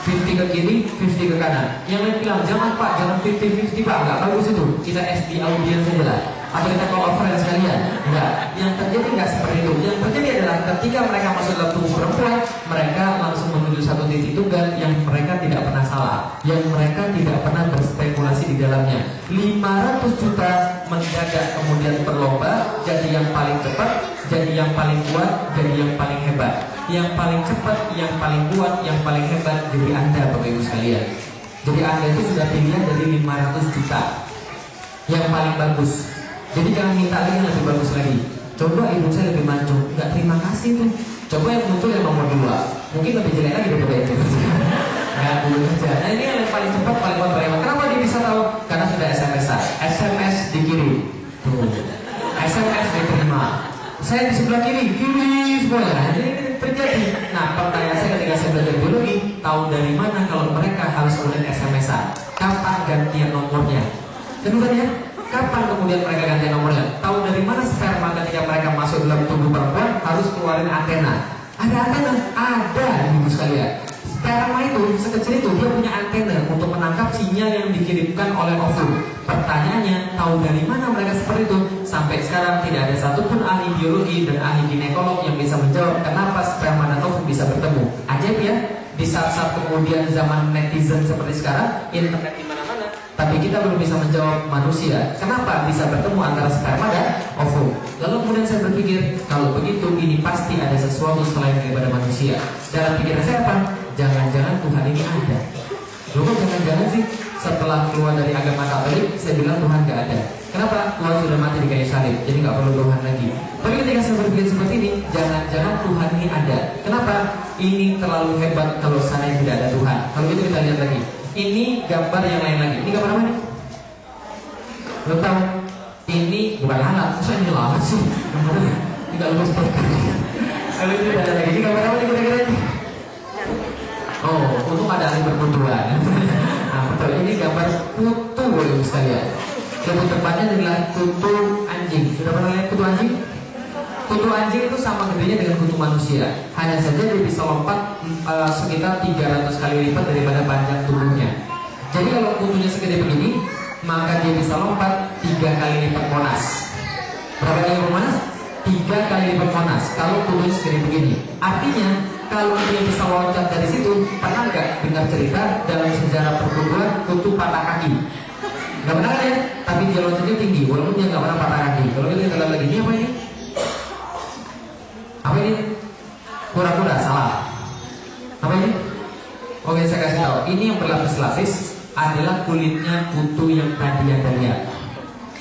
50 ke kiri, 50 ke kanan. Yang lain bilang, jangan Pak, jangan 50-50 Pak, nggak bagus itu. Kita SD audience saja lah. Atau kita call over yang sekalian. Enggak. Yang terjadi nggak seperti itu. Yang terjadi adalah ketika mereka masuk dalam tubuh perempuan, mereka langsung menuju satu titik tunggal yang mereka tidak pernah salah, yang mereka tidak pernah berspekulasi di dalamnya. 500 juta mendadak kemudian berlomba, jadi yang paling cepat, jadi yang paling kuat, jadi yang paling hebat. Yang paling cepat, yang paling kuat, yang paling hebat jadi Anda, Bapak Ibu sekalian. Jadi Anda itu sudah pilihan dari 500 juta yang paling bagus. Jadi jangan minta lagi yang lebih bagus lagi. Coba ibu saya lebih mancung, nggak terima kasih tuh. Coba yang muncul yang nomor 2, mungkin lebih jelek lagi daripada itu. Nggak dulu aja. Nah ini yang paling cepat, paling kuat paling. Kenapa dia bisa tahu? Karena sudah SMS-an, SMS dikirim. Tuh. SMS diterima. Saya di sebelah kiri semuanya. Nah, ini terjadi. Nah pertanyaan saya ketika saya belajar biologi, tahu dari mana kalau mereka harus kemudian SMS-an? Kapan gantian nomornya? Kedua ya, kapan kemudian mereka ganti nomornya? Tahu dari mana sperma ketika mereka masuk dalam tubuh perempuan harus keluarin antena? Ada antena? Ada, ibu sekalian. Sperma itu sekecil itu dia punya antena untuk menangkap sinyal yang dikirimkan oleh ovum. Pertanyaannya, tahu dari mana mereka seperti itu? Sampai sekarang tidak ada satupun ahli biologi dan ahli ginekolog yang bisa menjawab kenapa sperma dan ovum bisa bertemu. Ajaib ya. Di saat-saat kemudian zaman netizen seperti sekarang, internet di mana-mana, tapi kita belum bisa menjawab manusia kenapa bisa bertemu antara sperma dan ovum. Lalu kemudian saya berpikir, kalau begitu ini pasti ada sesuatu selain daripada manusia. Dalam pikiran saya apa? Jangan-jangan Tuhan ini ada. Loh kok jangan-jangan sih? Setelah keluar dari agama Katolik, saya bilang Tuhan gak ada. Kenapa? Tuhan sudah mati di kayu salib, jadi gak perlu Tuhan lagi. Tapi ketika saya berpikir seperti ini, jangan-jangan Tuhan ini ada. Kenapa? Ini terlalu hebat kalau seandainya tidak ada Tuhan. Kalau gitu kita lihat lagi. Ini gambar yang lain lagi. Ini gambar apa nih? Belum tahu. Ini bukan lalat. Saya ini lalat sih. Ini gak lulus podcast. Kalau itu tidak ada lagi. Ini gambar apa nih kira-kira ini? Oh, untung ada ahli perbutuhan. Nah, betul. Ini gambar kutu ibu sekalian. Lebih tepatnya adalah kutu anjing. Sudah pernah lihat kutu anjing? Kutu anjing itu sama gedenya dengan kutu manusia. Hanya saja dia bisa lompat sekitar 300 kali lipat daripada panjang tubuhnya. Jadi kalau kutunya segede begini, maka dia bisa lompat 3 kali lipat Monas. Berapa kali lipat Monas? 3 kali lipat Monas. Kalau kutunya segede begini, artinya kalau dia bisa loncat dari situ, pernah nggak dengar cerita dalam sejarah perburuan kutu patah kaki? Nggak pernah ya? Tapi dia loncatnya tinggi, walaupun dia nggak pernah patah kaki. Kalau kita lihat lagi, ini apa ini? Apa ini? Kura-kura, salah. Apa ini? Oke, saya kasih tahu. Ini yang berlapis-lapis adalah kulitnya kutu yang tadi Anda lihat.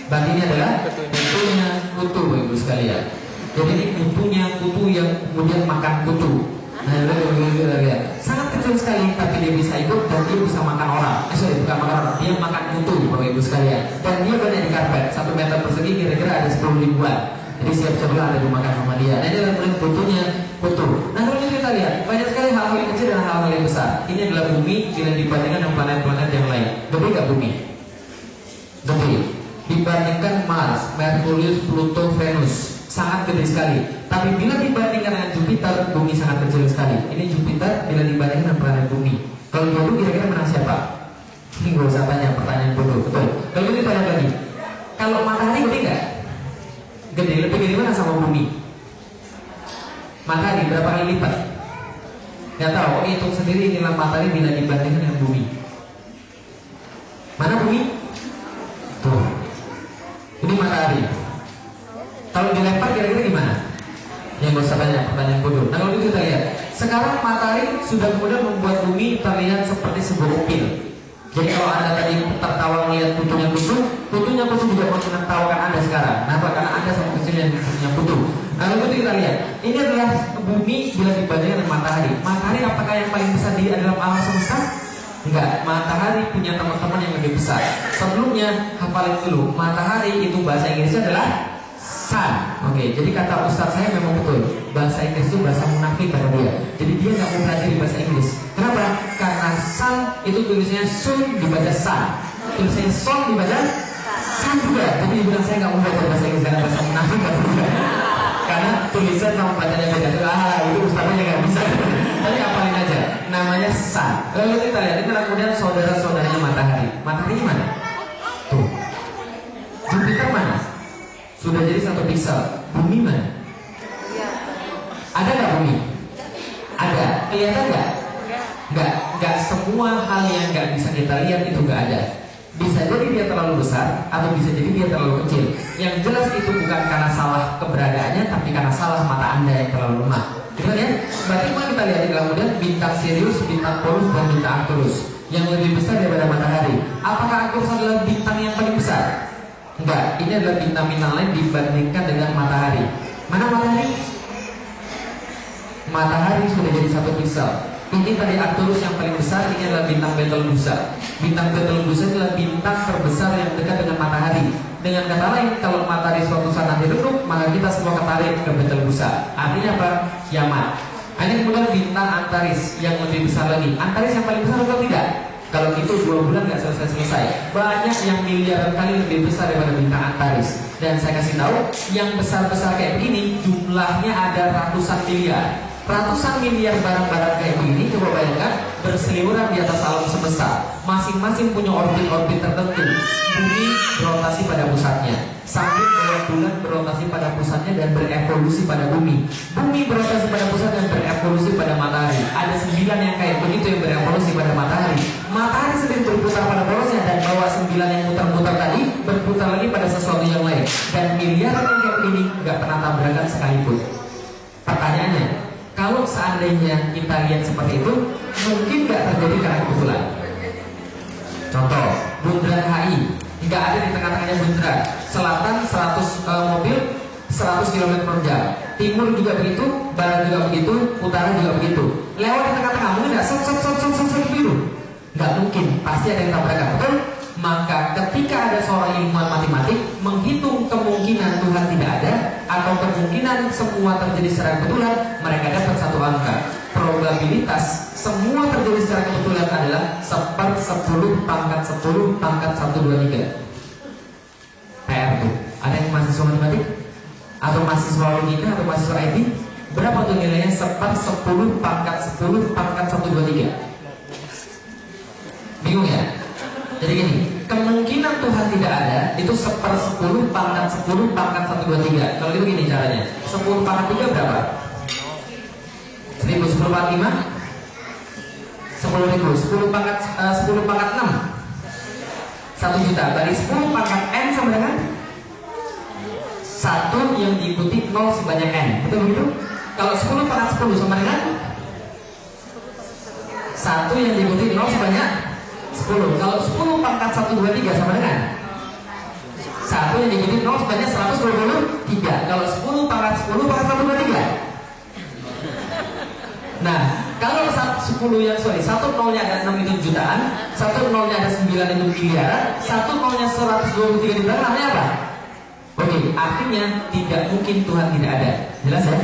Berarti ini adalah kutunya kutu, ibu sekalian. Jadi ini kutunya kutu yang kemudian makan kutu. Nah, lihat. Sangat kecil sekali, tapi dia bisa ikut dan dia bisa makan orang. Bukan makan orang, dia makan kutu, bapak ibu sekalian. Dan dia banyak di karpet, 1 meter persegi kira-kira ada 10 ribuan. Jadi siap-siap ada dimakan sama dia. Nah, ini adalah kutunya kutu. Nah, kalau kita lihat banyak sekali hal-hal yang kecil dan hal-hal yang besar. Ini adalah bumi bila dibandingkan dengan planet-planet yang lain. Gede nggak bumi? Gede. Dibandingkan Mars, Merkurius, Pluto, Venus, sangat gede sekali. Tapi bila dibandingkan dengan Jupiter, bumi sangat kecil sekali. Ini Jupiter bila dibandingkan dengan planet bumi. Kalau bodoh kira-kira menang siapa? Ini gak usah tanya pertanyaan bodoh, betul. Kalau kita tanya lagi, kalau matahari gede nggak? Gede, lebih gede mana sama bumi? Matahari berapa kali lipat? Gak tahu, hitung sendiri nilai matahari bila dibandingkan dengan bumi. Mana bumi? Tuh. Ini matahari. Kalau dilempar kira-kira gimana? Yang gak usah tanya pertanyaan bodoh. Nah kalau itu kita lihat, sekarang matahari sudah kemudian membuat bumi terlihat seperti sebuah upil. Jadi kalau Anda tadi tertawa melihat kutunya kutu juga mau menertawakan Anda sekarang. Kenapa? Karena Anda sama kecil yang punya kutu. Nah kalau itu kita lihat, ini adalah bumi bila dibandingkan dengan matahari. Matahari apakah yang paling besar di dalam alam semesta? Enggak, matahari punya teman-teman yang lebih besar. Sebelumnya hafalin dulu, matahari itu bahasa Inggrisnya adalah sun. Oke, jadi kata ustaz saya memang betul. Bahasa Inggris itu bahasa munafik kata dia. Jadi dia nggak mau belajar di bahasa Inggris. Kenapa? Karena sun itu tulisannya sun dibaca sun, tulisannya son dibaca sun juga. Jadi dia bilang saya nggak mau belajar bahasa Inggris karena bahasa munafik kata dia. Karena tulisan sama bacanya beda. Itu ustaznya nggak bisa. Tapi apalin aja, namanya sun. Lalu kita lihat ini kemudian saudara-saudaranya matahari. Matahari mana? Tuh. Jupiter mana? Sudah jadi 1 piksel. Bumi mana? Ada nggak bumi? Ada. Kelihatan nggak? Nggak semua hal yang nggak bisa kita lihat itu nggak ada. Bisa jadi dia terlalu besar atau bisa jadi dia terlalu kecil. Yang jelas itu bukan karena salah keberadaannya, tapi karena salah mata Anda yang terlalu lemah. Kita lihat. Berarti kalau kita lihat kemudian bintang Sirius, bintang Porus, dan bintang Arcturus yang lebih besar daripada matahari. Apakah Arcturus adalah bintang yang paling besar? Enggak, ini adalah bintang-bintang lain dibandingkan dengan matahari. Mana matahari? Matahari sudah jadi satu piksel. Ini tadi Arcturus yang paling besar, ini adalah bintang Betelgeuse. Bintang Betelgeuse adalah bintang terbesar yang dekat dengan matahari. Dengan kata lain, kalau matahari suatu saat nanti redup, maka kita semua ketarik ke Betelgeuse. Artinya apa? Kiamat. Ini kemudian bintang Antares yang lebih besar lagi. Antares yang paling besar atau tidak? Kalau itu 2 bulan nggak selesai-selesai. Banyak yang miliaran kali lebih besar daripada bintang Antares. Dan saya kasih tahu, yang besar-besar kayak begini jumlahnya ada ratusan miliar. Ratusan miliar barang-barang kayak begini, coba bayangkan, berseliweran di atas alam semesta. Masing-masing punya orbit-orbit tertentu. Bumi berotasi pada pusatnya, sambil bulan berotasi pada pusatnya dan berevolusi pada bumi. Bumi berotasi pada pusat dan berevolusi pada matahari. Ada 9 yang kayak begitu yang berevolusi pada matahari. Matahari sendiri berputar pada porosnya, dan bawa 9 yang muter-muter tadi berputar lagi pada sesuatu yang lain. Dan miliaran yang kayak begini nggak pernah tabrakan sekalipun. Pertanyaannya, kalau seandainya kita lihat seperti itu, mungkin nggak terjadi karena kebetulan. Contoh, bundaran HI nggak ada di tengah-tengahnya bundaran. Selatan 100 mobil 100 km per jam, timur juga begitu, barat juga begitu, utara juga begitu. Lewat di tengah-tengah mungkin nggak set biru? Nggak mungkin, pasti ada yang tabrakan, betul? Maka ketika ada seorang ilmuwan matematik menghitung kemungkinan Tuhan tidak ada atau kemungkinan semua terjadi secara kebetulan, mereka dapat satu angka. Probabilitas semua terjadi secara kebetulan adalah 1/10 pangkat 10 pangkat 123. PR tuh. Ada yang mahasiswa matematik? Atau mahasiswa logika atau mahasiswa IT? Berapa tuh nilainya 1/10 pangkat 10 pangkat 123? Bingung ya? Jadi gini, kemungkinan Tuhan tidak ada itu 1/10 pangkat 10 pangkat 123. Kalau itu gini caranya, 10 pangkat 3 berapa? 1000, 10 pangkat 5 10.000, 10 pangkat 6 1 juta. Dari 10 pangkat N sama dengan 1 yang diikuti 0 sebanyak N. Betul begitu? Kalau 10 pangkat 10 sama dengan 1 yang diikuti 0 sebanyak 10. Kalau 10 pangkat 123 sama dengan 1 yang diikuti 0 sebanyak 123. Kalau 10 pangkat 10 pangkat 123. Nah, kalau 1 nolnya ada 6 itu jutaan, 1 nolnya ada 9 itu miliaran, 1 nolnya 123 di belakang, namanya apa? Oke, artinya tidak mungkin Tuhan tidak ada. Jelas ya?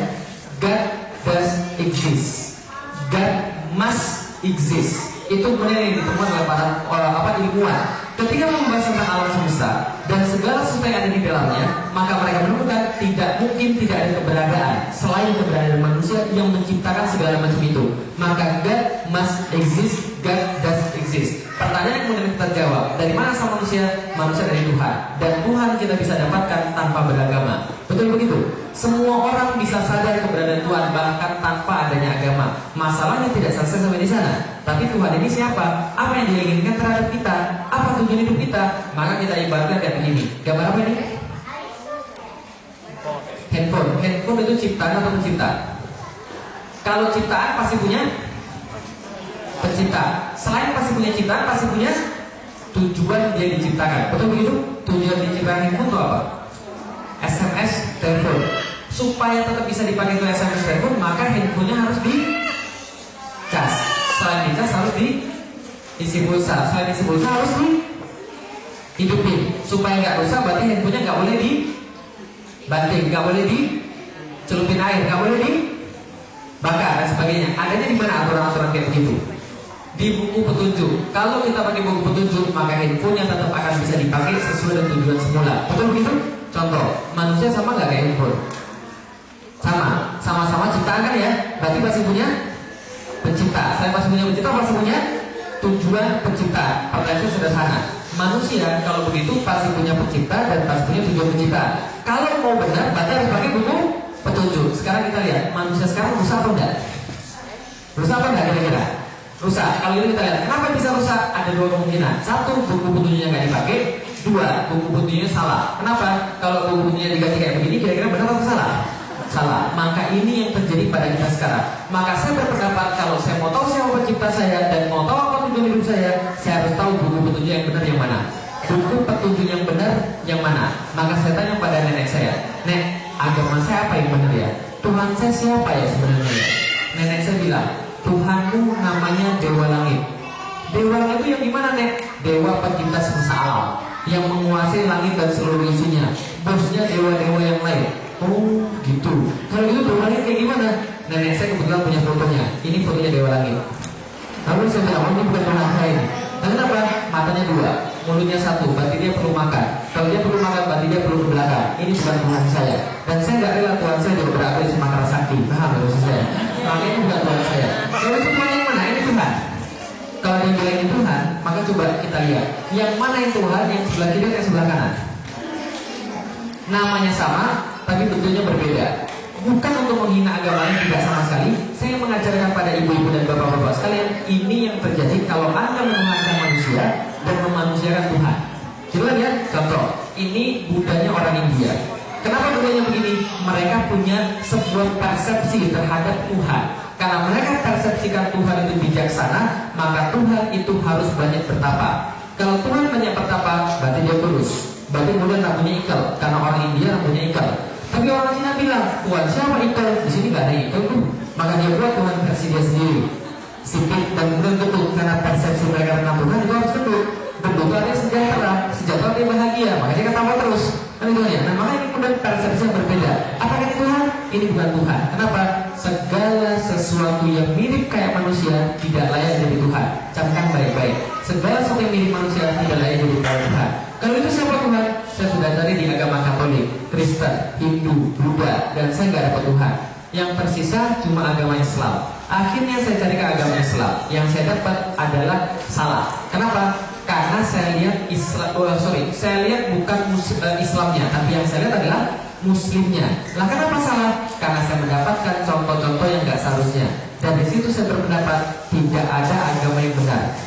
God does exist. God must exist. Itu kemudian yang ditemukan oleh para ilmuwan. Ketika membahas tentang alam semesta dan segala sesuatu yang ada di dalamnya, maka mereka menemukan tidak mungkin tidak ada keberadaan selain keberadaan manusia yang menciptakan segala macam itu. Maka God must exist, God does exist. Pertanyaan yang kemudian kita jawab, dari mana asal manusia? Manusia dari Tuhan. Dan Tuhan kita bisa dapatkan tanpa beragama. Betul begitu? Semua orang bisa sadar keberadaan Tuhan bahkan tanpa adanya agama. Masalahnya tidak selesai sampai di sana. Tapi Tuhan ini siapa? Apa yang Dia inginkan terhadap kita? Apa tujuan hidup kita? Maka kita ibaratkan kayak begini. Gambar apa ini? Handphone. Handphone itu ciptaan atau pencipta? Kalau ciptaan pasti punya pencipta. Selain pasti punya ciptaan, pasti punya tujuan dia diciptakan. Betul begitu? Tujuan diciptakan handphone itu apa? SMS telepon. Supaya tetap bisa dipakai untuk SMS telepon, maka handphonenya harus dicas. Selain dicas harus diisi pulsa. Selain isi pulsa harus dihidupin. Supaya nggak rusak, berarti handphonenya nggak boleh dibanting, nggak boleh dicelupin air, nggak boleh dibakar dan sebagainya. Adanya di mana aturan-aturan kayak begitu? Di buku petunjuk. Kalau kita pakai buku petunjuk, maka handphonenya tetap akan bisa dipakai sesuai dengan tujuan semula. Betul begitu? Contoh, manusia sama nggak kayak handphone? Sama-sama ciptaan kan ya? Berarti pasti punya pencipta. Saya pasti punya pencipta, pasti punya tujuan pencipta. Pertanyaannya sederhana. Manusia kalau begitu pasti punya pencipta dan pasti punya tujuan pencipta. Kalau mau benar, berarti harus pakai buku petunjuk. Sekarang kita lihat, manusia sekarang rusak apa enggak? Rusak apa enggak kira-kira? Rusak. Kalau ini kita lihat, kenapa bisa rusak? Ada dua kemungkinan. Satu, buku petunjuknya nggak dipakai. Dua, buku petunjuknya salah. Kenapa? Kalau buku petunjuknya diganti kayak begini, kira-kira benar atau salah? Salah. Maka ini yang terjadi pada kita sekarang. Maka saya berpendapat kalau saya mau tahu siapa pencipta saya dan mau tahu apa tujuan hidup saya harus tahu buku petunjuk yang benar yang mana. Buku petunjuk yang benar yang mana. Maka saya tanya pada nenek saya, Nek, agama saya apa yang benar ya? Tuhan saya siapa ya sebenarnya ya? Nenek saya bilang, Tuhanmu namanya Dewa Langit. Dewa Langit itu yang gimana, Nek? Dewa pencipta semesta alam, yang menguasai langit dan seluruh isinya. Bosnya dewa-dewa yang lain. Oh gitu. Kalau gitu Dewa Langit kayak gimana? Nenek saya kebetulan punya fotonya. Ini fotonya Dewa Langit. Lalu saya bilang, oh ini bukan Tuhan saya ini. Dan kenapa? Matanya dua, mulutnya satu, berarti dia perlu makan. Kalau dia perlu makan, berarti dia perlu ke belakang. Ini bukan Tuhan saya. Dan saya nggak rela Tuhan saya juga berada di Semakara Sakti. Paham maksud saya? Karena ini bukan Tuhan saya. Kalau itu Tuhan yang mana? Ini Tuhan. Kalau dia bilang ini Tuhan, maka coba kita lihat yang mana yang Tuhan, yang sebelah kiri atau sebelah kanan. Namanya sama, tapi bentuknya berbeda. Bukan untuk menghina agama yang tidak sama sekali. Saya mengajarkan pada ibu-ibu dan bapak-bapak sekalian, ini yang terjadi kalau Anda menuhankan manusia dan memanusiakan Tuhan. Coba lihat contoh. Ini budanya orang India. Kenapa budanya begini? Mereka punya sebuah persepsi terhadap Tuhan. Karena mereka persepsikan Tuhan itu bijaksana, maka Tuhan itu harus banyak bertapa. Kalau Tuhan banyak bertapa, berarti dia kurus. Berarti kemudian rambutnya ikal. Karena orang India rambutnya ikal. Tapi orang Cina bilang, Tuhan siapa ikal? Di sini nggak ada ikal tuh. Maka dia buat Tuhan versi dia sendiri. Sipit dan kemudian betul. Karena persepsi mereka tentang Tuhan itu harus betul. Betul ada sejahtera dia bahagia. Makanya dia ketawa terus. Kan itu ya. Nah makanya ini kemudian persepsi yang berbeda. Apakah ini Tuhan? Ini bukan Tuhan. Kenapa? Segala sesuatu yang mirip kayak manusia tidak layak jadi Tuhan. Camkan baik-baik. Segala sesuatu yang mirip manusia tidak layak jadi Tuhan. Kalau itu siapa Tuhan? Saya sudah cari di agama Katolik, Kristen, Hindu, Buddha, dan saya nggak dapat Tuhan. Yang tersisa cuma agama Islam. Akhirnya saya cari ke agama Islam. Yang saya dapat adalah salah. Kenapa? Karena saya lihat saya lihat bukan Islamnya, tapi yang saya lihat adalah Muslimnya. Lah kenapa salah? Karena saya mendapatkan contoh-contoh yang nggak seharusnya. Dan di situ saya berpendapat tidak ada agama yang benar.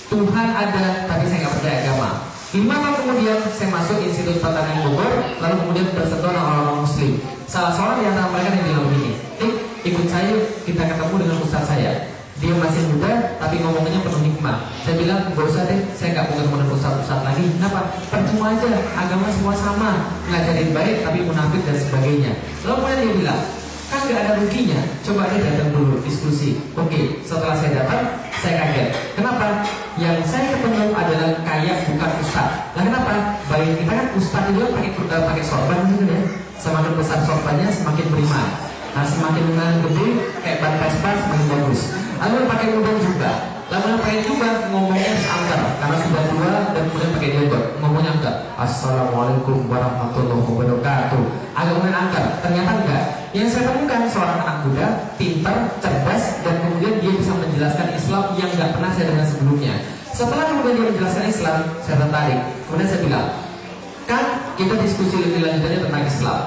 Tuhan ada, tapi saya nggak percaya agama. 5 tahun kemudian saya masuk Institut Pertanian Bogor, lalu kemudian bersentuhan orang-orang Muslim. Salah seorang di antara mereka yang bilang begini, ikut saya, kita ketemu dengan ustaz saya. Dia masih muda, tapi ngomongnya penuh hikmah. Saya bilang, gak usah deh, saya gak mau ketemu dengan ustaz-ustaz lagi. Kenapa? Percuma aja, agama semua sama, ngajarin baik tapi munafik dan sebagainya. Lalu kemudian dia bilang, kan gak ada ruginya, coba dia datang dulu diskusi. Oke, setelah saya datang, saya kaget. Kenapa? Yang saya ketemu adalah kayak bukan ustaz. Nah kenapa? Baik kita kan ustaz itu pakai sorban gitu ya. Semakin besar sorbannya semakin beriman. Nah semakin gede kayak ban Vespa semakin bagus. Lalu pakai udang juga. Lalu pakai juga ngomongnya angker karena sudah tua dan kemudian pakai jenggot. Ngomongnya angker. Assalamualaikum warahmatullahi wabarakatuh. Agak ngomongin angker. Ternyata enggak. Yang saya temukan seorang anak muda, pintar, cerdas, dan kemudian dia bisa menjelaskan Islam yang nggak pernah saya dengar sebelumnya. Setelah kemudian dia menjelaskan Islam, saya tertarik. Kemudian saya bilang, kan kita diskusi lebih lanjutannya tentang Islam.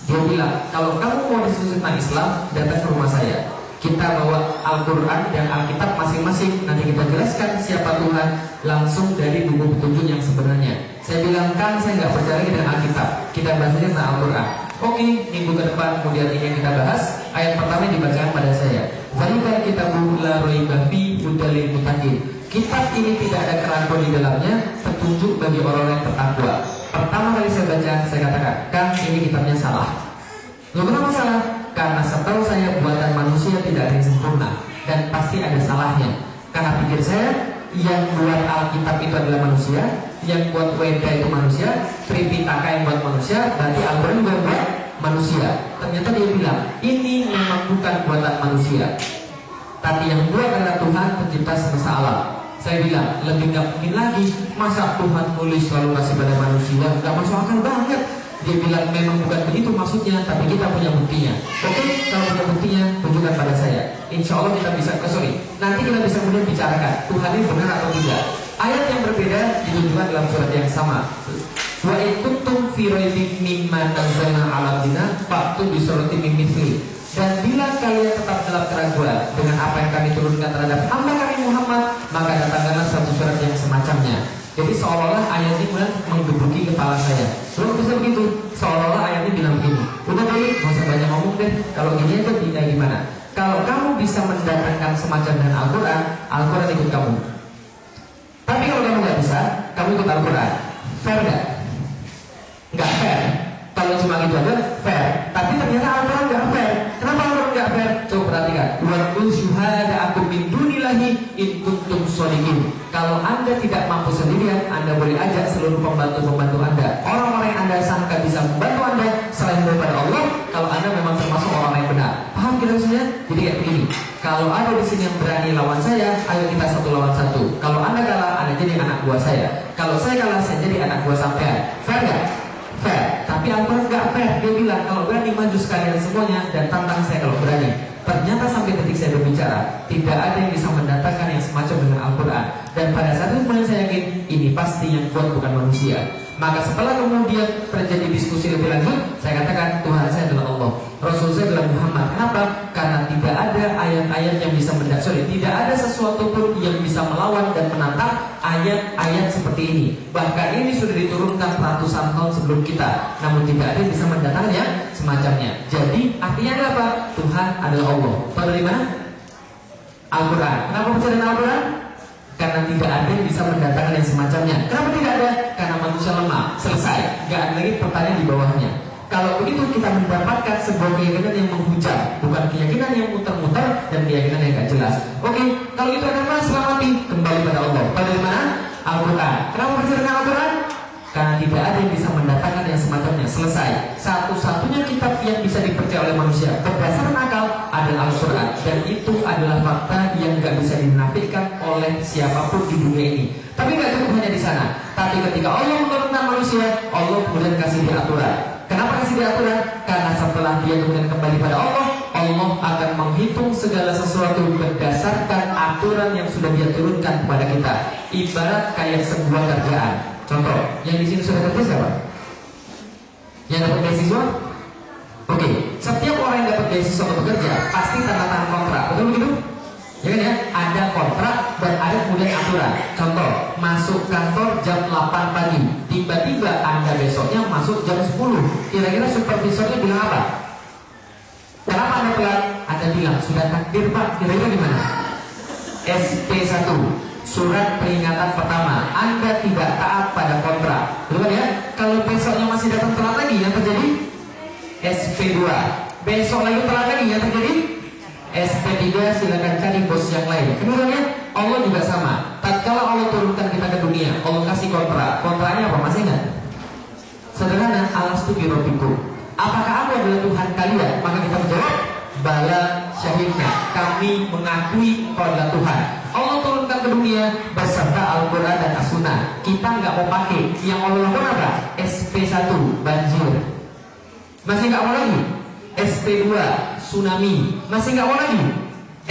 Dia bilang, kalau kamu mau diskusi tentang Islam, datang ke rumah saya. Kita bawa Al-Quran dan Alkitab masing-masing. Nanti kita jelaskan siapa Tuhan langsung dari buku petunjuk yang sebenarnya. Saya bilang, kan saya nggak percaya lagi dengan Alkitab. Kita bahas aja tentang Al-Quran. Oke, minggu ke depan kemudian ini yang kita bahas. Ayat pertama dibacakan pada saya. Zalika kitabul la raiba fihi hudal lil muttaqin. Kitab ini tidak ada keraguan di dalamnya, petunjuk bagi orang-orang yang bertakwa. Pertama kali saya baca, saya katakan, kan ini kitabnya salah. Loh kenapa salah? Karena setahu saya buatan manusia tidak ada yang sempurna dan pasti ada salahnya. Karena pikir saya, yang buat Alkitab itu adalah manusia, yang buat Weda itu manusia, Tripitaka yang buat manusia, berarti Al-Quran juga buat manusia. Ternyata dia bilang, ini memang bukan buatan manusia, tapi yang buat adalah Tuhan pencipta semesta alam. Saya bilang, lebih nggak mungkin lagi, masa Tuhan nulis lalu kasih pada manusia, nggak masuk akal banget. Dia bilang memang bukan begitu maksudnya, tapi kita punya buktinya. Oke, kalau punya buktinya, tunjukkan pada saya. Insya Allah kita bisa, nanti kita bisa kemudian bicarakan Tuhan ini benar atau tidak. Ayat yang berbeda ditunjukkan dalam surat yang sama. Wa in kuntum fi raibin mimma nazzalna 'ala abdina fa'tu bi suratin min mithli. Dan bila kalian tetap dalam keraguan dengan apa yang kami turunkan terhadap hamba kami Muhammad, maka datangkanlah satu surat yang semacamnya. Jadi seolah-olah ayat ini kemudian menggebuki kepala saya. Belum bisa begitu, seolah-olah ayat ini bilang begini, udah boleh, gak usah banyak ngomong deh. Kalau gini aja kayak gimana? Kalau kamu bisa mendatangkan semacam dengan Al-Quran, Al-Quran ikut kamu. Tapi kalau kamu nggak bisa, kamu ikut Al-Quran. Fair nggak? Nggak fair. Kalau cuma gitu aja, fair. Tapi ternyata Al-Quran nggak fair. Kenapa Al-Quran nggak fair? Coba perhatikan. Wa qul syuhada'akum min dunillahi in kuntum shodiqin. Kalau Anda tidak mampu sendirian, Anda boleh ajak seluruh pembantu-pembantu Anda, orang-orang yang Anda sangka bisa membantu Anda selain daripada Allah. Kalau Anda memang termasuk orang yang benar. Paham kita maksudnya? Jadi kayak begini. Kalau ada di sini yang berani lawan saya, ayo kita 1 lawan 1. Kalau Anda kalah, Anda jadi anak buah saya. Kalau saya kalah, saya jadi anak buah sampean. Fair nggak? Fair. Tapi Al-Quran nggak fair. Dia bilang kalau berani maju sekalian semuanya dan tantang saya kalau berani. Ternyata sampai detik saya berbicara, tidak ada yang bisa mendatangkan yang semacam dengan Al-Quran. Dan pada saat itu saya yakin ini pasti yang kuat bukan manusia. Maka setelah kemudian terjadi diskusi lebih lanjut, saya katakan Tuhan saya adalah Allah, Rasul saya adalah Muhammad. Kenapa? Karena tidak ada ayat-ayat yang bisa tidak ada sesuatu pun yang bisa melawan dan menantang ayat-ayat seperti ini. Bahkan ini sudah diturunkan ratusan tahun sebelum kita, namun tidak ada yang bisa mendatangnya semacamnya. Jadi artinya apa? Tuhan adalah Allah. Tahu dari mana? Al-Quran. Kenapa percaya dengan Al-Quran? Karena tidak ada yang bisa mendatangkan yang semacamnya. Kenapa tidak ada? Karena manusia lemah. Selesai. Gak ada lagi pertanyaan di bawahnya. Kalau begitu kita mendapatkan sebuah keyakinan yang menghujam, bukan keyakinan yang muter-muter dan keyakinan yang gak jelas. Oke, kalau itu adalah selamati kembali pada Allah. Pada mana? Al-Quran. Kenapa percaya dengan Al-Quran? Karena tidak ada yang bisa mendatangkan yang semacamnya. Selesai. Satu-satunya kitab yang bisa dipercaya oleh manusia berdasarkan akal adalah Al-Quran. Dan itu adalah fakta yang gak bisa dinafikan oleh siapapun di dunia ini. Tapi gak cukup hanya di sana. Tapi ketika Allah menurunkan manusia, Allah kemudian kasih dia aturan. Kenapa kasih dia aturan? Karena setelah dia kemudian kembali pada Allah, Allah akan menghitung segala sesuatu berdasarkan aturan yang sudah dia turunkan kepada kita. Ibarat kayak sebuah kerjaan. Contoh, yang di sini sudah kerja siapa? Yang dapat beasiswa? Oke, setiap orang yang dapat beasiswa untuk bekerja pasti tanda tangan kontrak, betul begitu? Ya kan ya? Ada kontrak dan ada kemudian aturan. Contoh, masuk kantor jam 8 pagi, tiba-tiba Anda besoknya masuk jam 10. Kira-kira supervisornya bilang apa? Kenapa Anda telat? Anda bilang sudah takdir Pak. Kira-kira gimana? SP1, surat peringatan pertama, Anda tidak taat pada kontrak. Betul ya? Kalau besoknya masih datang telat lagi, yang terjadi SP2. Besok lagi telat lagi, yang terjadi SP3. Silakan cari bos yang lain. Kemudiannya Allah juga sama. Tatkala Allah turunkan kita ke dunia, Allah kasih kontrak. Kontraknya apa? Masih ingat? Sederhana, alastu bi rabbikum. Apakah aku adalah Tuhan kalian? Maka kita menjawab, bala syahidna. Kami mengakui Kau adalah Tuhan. Allah turunkan ke dunia beserta Al-Quran dan As-Sunnah. Kita nggak mau pakai. Yang Allah lakukan apa? SP1, banjir. Masih nggak mau lagi? SP2, tsunami. Masih nggak mau lagi?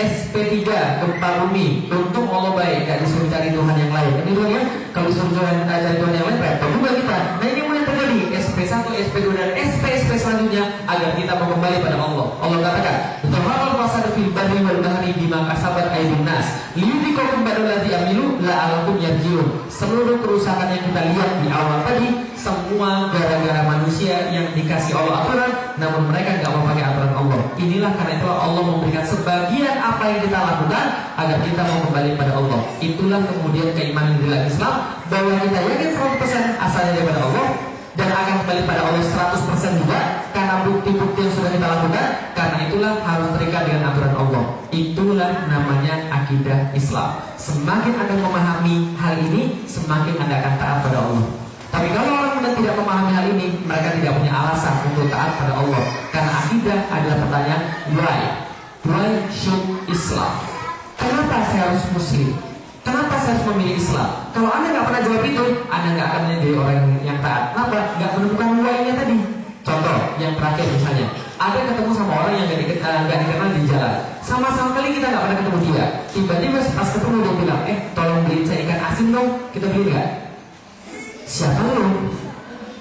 SP3, gempa bumi. Untung Allah baik, nggak disuruh cari Tuhan yang lain. Ini Tuhan ya, kalau disuruh cari Tuhan yang lain, repot juga kita. Nah ini mulai terjadi SP1, SP2 dan SP selanjutnya agar kita mau kembali pada Allah. Allah katakan, "Tawafal fasad fil barri wal bahri bima kasabat aydin nas, liyudhiqakum ba'da allazi amilu la'alakum yarji'un." Seluruh kerusakan yang kita lihat di awal tadi, semua gara-gara manusia yang dikasih Allah aturan, namun mereka nggak mau pakai aturan Allah. Inilah karena itu Allah memberikan sebagian apa yang kita lakukan agar kita mau kembali pada Allah. Itulah kemudian keimanan di dalam Islam, bahwa kita yakin 100% asalnya daripada Allah dan akan kembali pada Allah 100% juga karena bukti-bukti yang sudah kita lakukan. Karena itulah harus terikat dengan aturan Allah. Itulah namanya akidah Islam. Semakin Anda memahami hal ini, semakin Anda akan taat pada Allah. Tapi kalau orang yang tidak memahami hal ini, mereka tidak punya alasan untuk taat pada Allah. Karena akidah adalah pertanyaan why? Why should Islam? Kenapa saya harus Muslim? Kenapa saya harus memilih Islam? Kalau Anda nggak pernah jawab itu, Anda nggak akan menjadi orang yang taat. Kenapa? Nggak menemukan why-nya tadi. Contoh, yang terakhir misalnya, ada ketemu sama orang yang nggak dikenal di jalan. Sama-sama kali kita nggak pernah ketemu dia. Tiba-tiba pas ketemu dia bilang, tolong beliin saya ikan asin dong. Kita beli nggak? Siapa lu?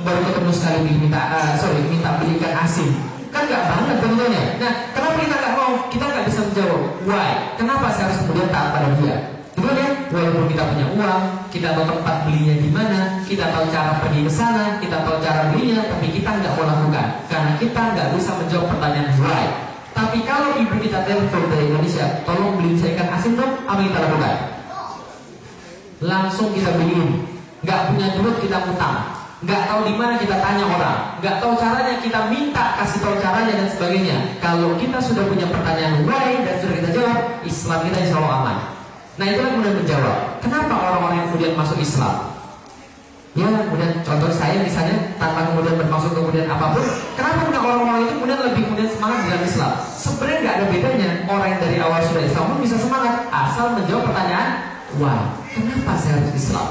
Baru ketemu sekali minta beli ikan asin. Kan nggak banget bentuknya. Nah, kenapa kita nggak mau? Kita nggak bisa menjawab why. Kenapa saya harus kemudian taat pada dia? Betul ya? Walaupun kita punya uang, kita tahu tempat belinya di mana, kita tahu cara pergi ke sana, kita tahu cara belinya, tapi kita nggak mau lakukan karena kita nggak bisa menjawab pertanyaan why. Tapi kalau ibu kita telepon dari Indonesia, tolong beliin saya ikan asin dong, apa kita lakukan? Langsung kita beliin. Nggak punya duit kita utang. nggak tahu di mana kita tanya orang, nggak tahu caranya kita minta kasih tahu caranya dan sebagainya. Kalau kita sudah punya pertanyaan why dan sudah kita jawab, Islam kita insya Allah aman. Nah itulah kemudian menjawab. Kenapa orang-orang yang kemudian masuk Islam? Ya kemudian contoh saya misalnya tanpa kemudian bermaksud kemudian apapun, kenapa kemudian orang-orang itu kemudian lebih kemudian semangat dalam Islam? Sebenarnya nggak ada bedanya. Orang yang dari awal sudah Islam pun bisa semangat asal menjawab pertanyaan why, kenapa saya harus Islam?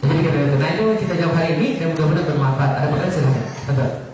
Jadi kita itu kita jawab hari ini dan mudah-mudahan bermanfaat. Ada pertanyaan silahkan.